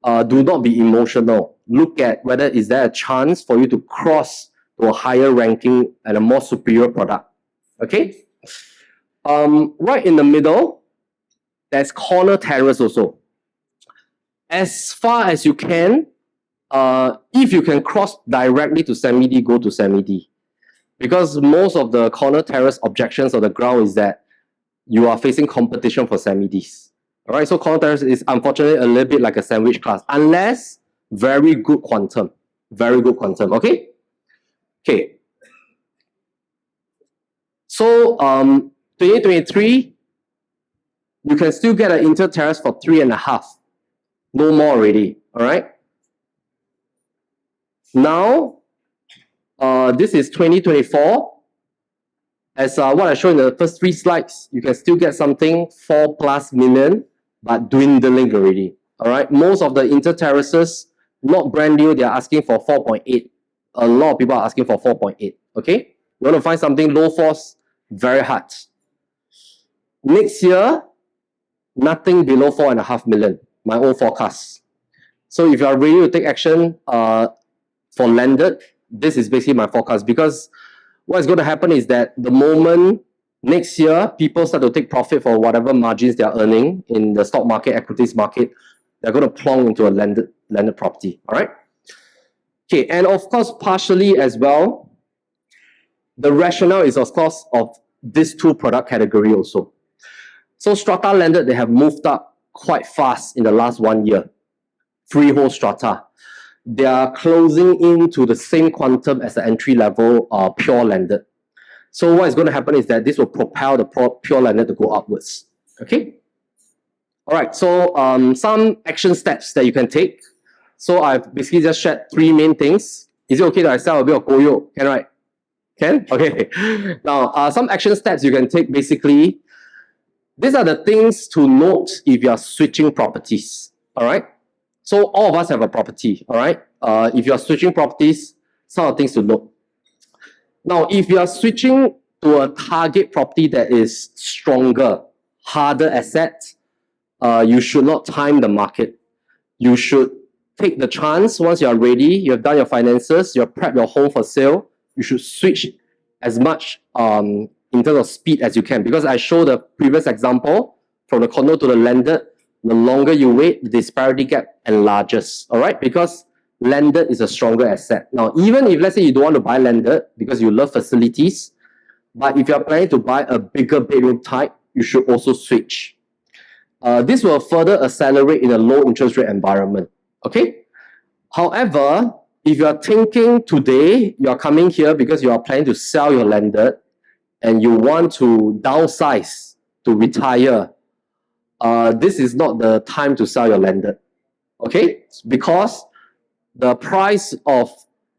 do not be emotional. Look at whether is there a chance for you to cross to a higher ranking and a more superior product. Okay? Right in the middle, there's corner terrace also. As far as you can, if you can cross directly to semi-D, go to semi-D. Because most of the corner terrace objections on the ground is that you are facing competition for semi-Ds. All right, so corner terrace is unfortunately a little bit like a sandwich class, unless very good quantum. Very good quantum, okay? Okay. So 2023, you can still get an inter-terrace for 3.5. No more already, all right? Now, this is 2024. As what I showed in the first 3 slides, you can still get something 4+ million, but dwindling already. All right, most of the inter-terraces, not brand new, they are asking for 4.8. A lot of people are asking for 4.8. Okay, you want to find something low force, very hard. Next year, nothing below 4.5 million. My own forecast. So if you are ready to take action for landed, this is basically my forecast, because what's going to happen is that the moment next year people start to take profit for whatever margins they are earning in the stock market, equities market, they're going to plonk into a landed property. All right. Okay, and of course, partially as well, the rationale is of course of these 2 product category also. So strata landed, they have moved up quite fast in the last 1 year. Freehold strata, they are closing into the same quantum as the entry level pure landed. So what is going to happen is that this will propel the pure landed to go upwards. Okay. All right. So some action steps that you can take. So I've basically just shared 3 main things. Is it okay that I sell a bit of koyo? Can, right? Can? Okay. Now, some action steps you can take basically. These are the things to note if you are switching properties. All right. So all of us have a property. All right. If you are switching properties, some of the things to note. Now, if you are switching to a target property that is stronger, harder asset, you should not time the market. You should take the chance once you are ready, you have done your finances, you have prepped your home for sale, you should switch as much in terms of speed as you can. Because I showed the previous example, from the condo to the landed, the longer you wait, the disparity gap enlarges, all right? Because landed is a stronger asset. Now, even if let's say you don't want to buy landed because you love facilities, but if you're planning to buy a bigger bedroom type, you should also switch. This will further accelerate in a low interest rate environment, okay? However, if you are thinking today, you are coming here because you are planning to sell your landed and you want to downsize to retire, this is not the time to sell your landed, okay? Because the price of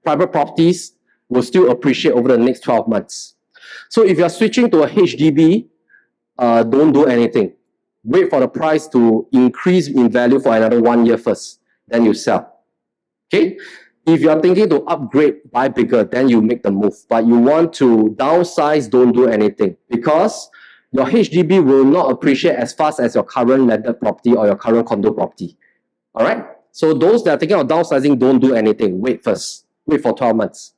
private properties will still appreciate over the next 12 months. So if you're switching to a HDB, don't do anything. Wait for the price to increase in value for another 1 year first, then you sell. Okay? If you're thinking to upgrade, buy bigger, then you make the move. But you want to downsize, don't do anything, because your HDB will not appreciate as fast as your current landed property or your current condo property. All right? So those that are thinking of downsizing, don't do anything. Wait first. Wait for 12 months.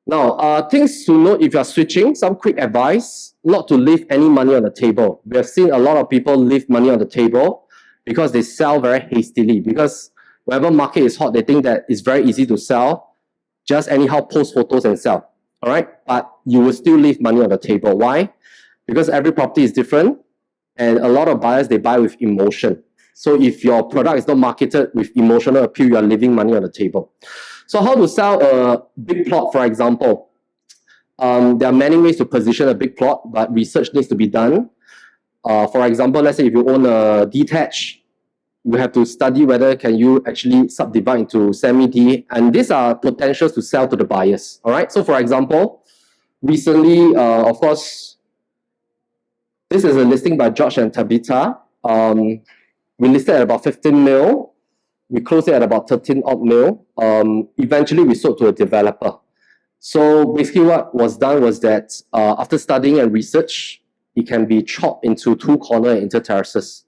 Now, things to note if you're switching, some quick advice, not to leave any money on the table. We have seen a lot of people leave money on the table because they sell very hastily. Because whenever market is hot, they think that it's very easy to sell. Just anyhow post photos and sell. All right? But you will still leave money on the table. Why? Because every property is different. And a lot of buyers, they buy with emotion. So if your product is not marketed with emotional appeal, you are leaving money on the table. So how to sell a big plot, for example? There are many ways to position a big plot, but research needs to be done. For example, let's say if you own a detached, you have to study whether can you actually subdivide into semi-D, and these are potentials to sell to the buyers. All right. So for example, recently, of course, this is a listing by George and Tabitha. We listed at about 15 mil. We closed it at about 13 odd mil. Eventually, we sold to a developer. So basically what was done was that after studying and research, it can be chopped into 2 corner and inter-terraces.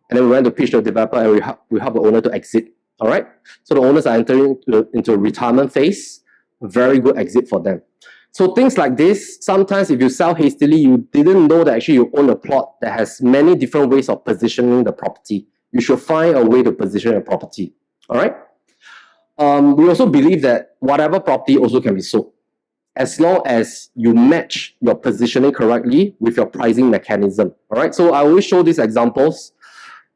And then we went to pitch the developer and we help the owner to exit. All right. So the owners are entering into a retirement phase. A very good exit for them. So things like this, sometimes if you sell hastily, you didn't know that actually you own a plot that has many different ways of positioning the property. You should find a way to position a property. All right. We also believe that whatever property also can be sold, as long as you match your positioning correctly with your pricing mechanism. All right. So I always show these examples.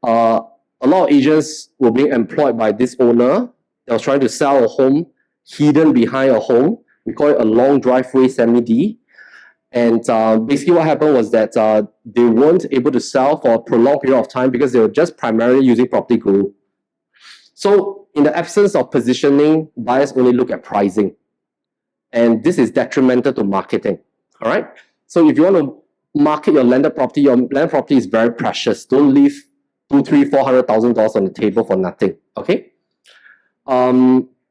A lot of agents were being employed by this owner that was trying to sell a home hidden behind a home. We call it a long driveway semi-D. And basically what happened was that they weren't able to sell for a prolonged period of time because they were just primarily using property guru. So in the absence of positioning, buyers only look at pricing. And this is detrimental to marketing. All right. So if you want to market your landed property, your landed property is very precious. Don't leave $200,000, $300,000 on the table for nothing. Okay.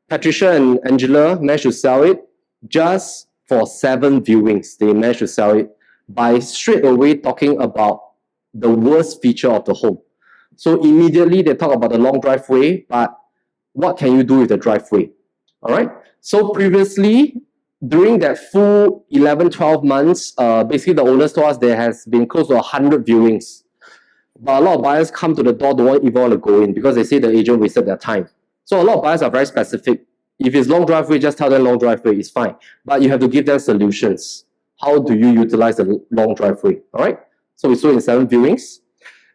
Patricia and Angela managed to sell it just for 7 viewings. They managed to sell it by straight away talking about the worst feature of the home. So immediately they talk about the long driveway, but what can you do with the driveway? All right. So previously, during that full 11, 12 months, basically the owners told us there has been close to 100 viewings. But a lot of buyers come to the door, don't even want to go in because they say the agent wasted their time. So a lot of buyers are very specific. If it's long driveway, just tell them long driveway, it's fine. But you have to give them solutions. How do you utilize the long driveway? All right. So we saw in 7 viewings.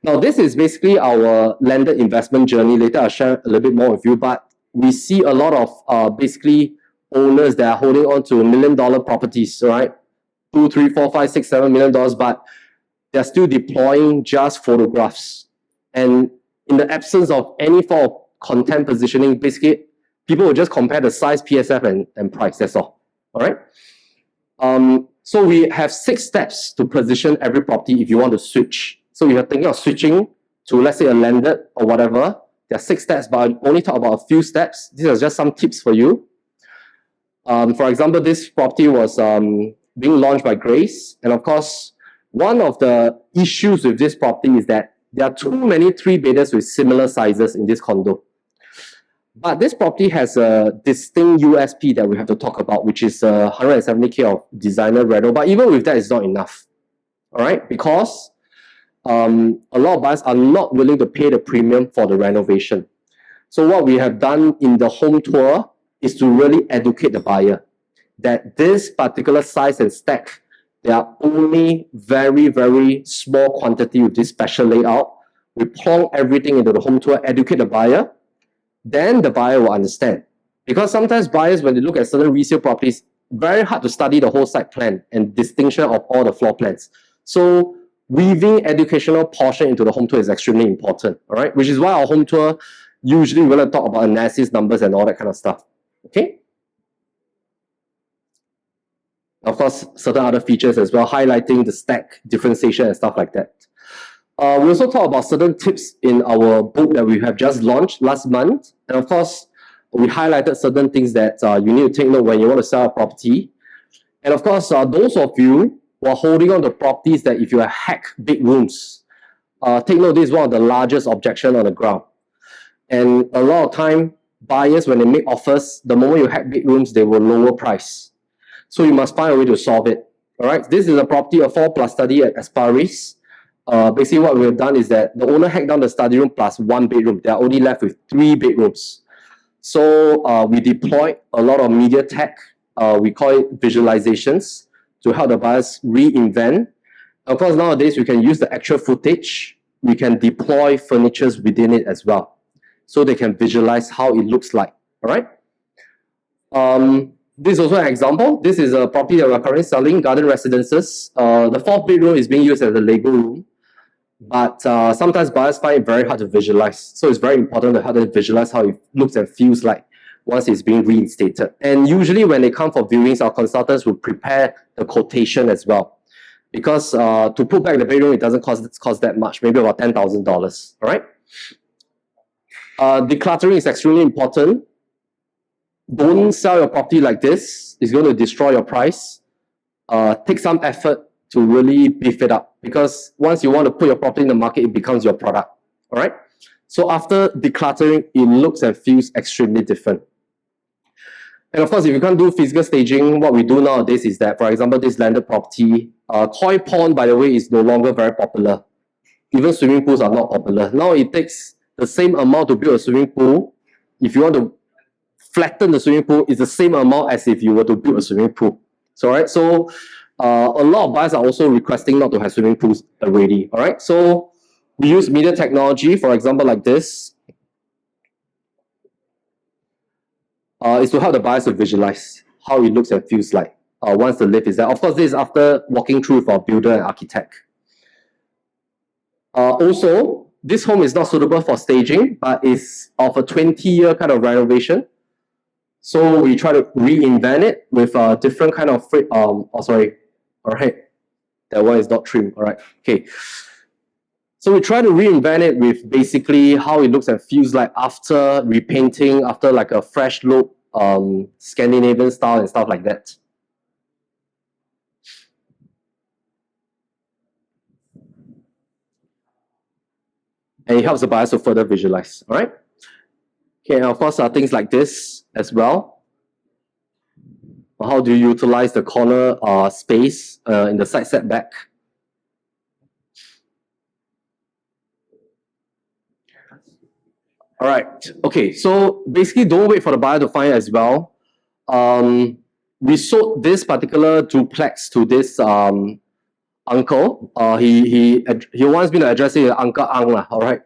Now, this is basically our landed investment journey. Later, I'll share a little bit more with you. But we see a lot of basically owners that are holding on to $1 million properties, right? $2, $3, $4, $5, $6, $7 million, but they're still deploying just photographs. And in the absence of any form of content positioning, basically, people will just compare the size, PSF, and price. That's all. All right. So we have 6 steps to position every property if you want to switch. So if you're thinking of switching to, let's say, a landed or whatever, there are 6 steps, but I'll only talk about a few steps. These are just some tips for you. For example, this property was being launched by Grace. And of course, one of the issues with this property is that there are too many 3-bedders with similar sizes in this condo. But this property has a distinct USP that we have to talk about, which is 170K of designer reno. But even with that, it's not enough. All right? Because a lot of buyers are not willing to pay the premium for the renovation. So what we have done in the home tour is to really educate the buyer that this particular size and stack, there are only very, very small quantity with this special layout. We plonk everything into the home tour, educate the buyer, then the buyer will understand. Because sometimes buyers, when they look at certain resale properties, very hard to study the whole site plan and distinction of all the floor plans. So weaving educational portion into the home tour is extremely important, all right? Which is why our home tour, usually we're going to talk about analysis, numbers, and all that kind of stuff, okay? Of course, certain other features as well, highlighting the stack, differentiation, and stuff like that. We also talk about certain tips in our book that we have just launched last month. And of course, we highlighted certain things that you need to take note when you want to sell a property. And of course, those of you who are holding on to properties that if you hack big rooms, take note, this is one of the largest objections on the ground. And a lot of time, buyers, when they make offers, the moment you hack big rooms, they will lower price. So you must find a way to solve it. All right, this is a property, a 4+ study at Disparity. Basically, what we've done is that the owner hacked down the study room plus 1 bedroom. They are only left with 3 bedrooms. So we deployed a lot of media tech. We call it visualizations to help the buyers reinvent. Of course, nowadays we can use the actual footage. We can deploy furnitures within it as well, so they can visualize how it looks like. All right. This is also an example. This is a property that we're currently selling, garden residences. The 4th bedroom is being used as a Lego room. But sometimes buyers find it very hard to visualize. So it's very important to help them visualize how it looks and feels like once it's being reinstated. And usually when they come for viewings, our consultants will prepare the quotation as well. Because to put back the bedroom, it doesn't cost that much, maybe about $10,000, all right? Decluttering is extremely important. Don't sell your property like this. It's going to destroy your price. Take some effort to really beef it up, because once you want to put your property in the market, it becomes your product. All right. So after decluttering, it looks and feels extremely different. And of course, if you can't do physical staging, what we do nowadays is that, for example, this landed property, koi pond, by the way, is no longer very popular. Even swimming pools are not popular. Now it takes the same amount to build a swimming pool. If you want to flatten the swimming pool, it's the same amount as if you were to build a swimming pool. So, all right. So a lot of buyers are also requesting not to have swimming pools already. All right. So we use media technology, for example, like this. Is to help the buyers to visualize how it looks and feels like. once the lift is there. Of course, this is after walking through with our builder and architect. Also, this home is not suitable for staging, but is of a 20-year kind of renovation. So we try to reinvent it with a different kind of alright, that one is not trimmed, alright, okay. So we try to reinvent it with basically how it looks and feels like after repainting, after like a fresh look, Scandinavian style and stuff like that. And it helps the buyers to further visualize, alright? Okay, and of course, things like this as well. How do you utilize the corner space in the side setback? All right. Okay. So basically, don't wait for the buyer to find it as well. We sold this particular duplex to this uncle. He wants me to address it as Uncle Ang lah. All right.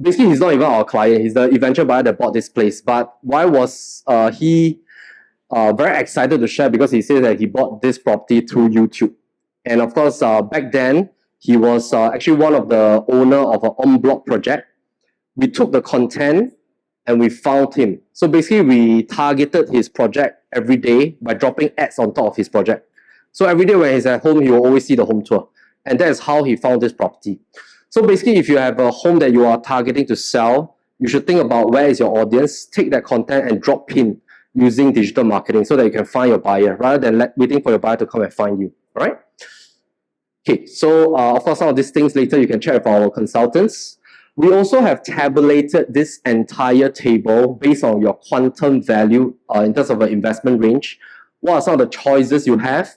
Basically, he's not even our client. He's the eventual buyer that bought this place. But why was he very excited to share? Because he said that he bought this property through YouTube. And of course, back then, he was actually one of the owner of an en-bloc project. We took the content and we found him. So basically, we targeted his project every day by dropping ads on top of his project. So every day when he's at home, he will always see the home tour. And that is how he found this property. So basically, if you have a home that you are targeting to sell, you should think about where is your audience, take that content and drop pin using digital marketing so that you can find your buyer rather than waiting for your buyer to come and find you. All right? Okay, so of course, some of these things later you can check with our consultants. We also have tabulated this entire table based on your quantum value in terms of an investment range. What are some of the choices you have?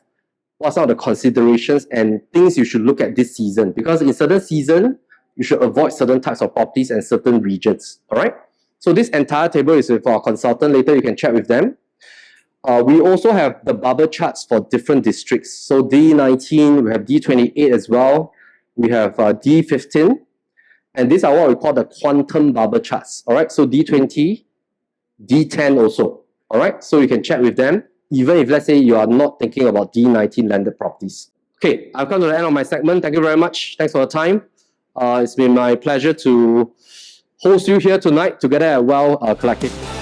What are some of the considerations and things you should look at this season? Because in certain season, you should avoid certain types of properties and certain regions. All right? So this entire table is with our consultant. Later, you can chat with them. We also have the bubble charts for different districts. So D19, we have D28 as well. We have D15. And these are what we call the quantum bubble charts. All right, so D20, D10 also. All right, so you can chat with them, even if let's say you are not thinking about D19 landed properties. Okay, I've come to the end of my segment. Thank you very much. Thanks for the time. It's been my pleasure to host you here tonight together at Well Collective.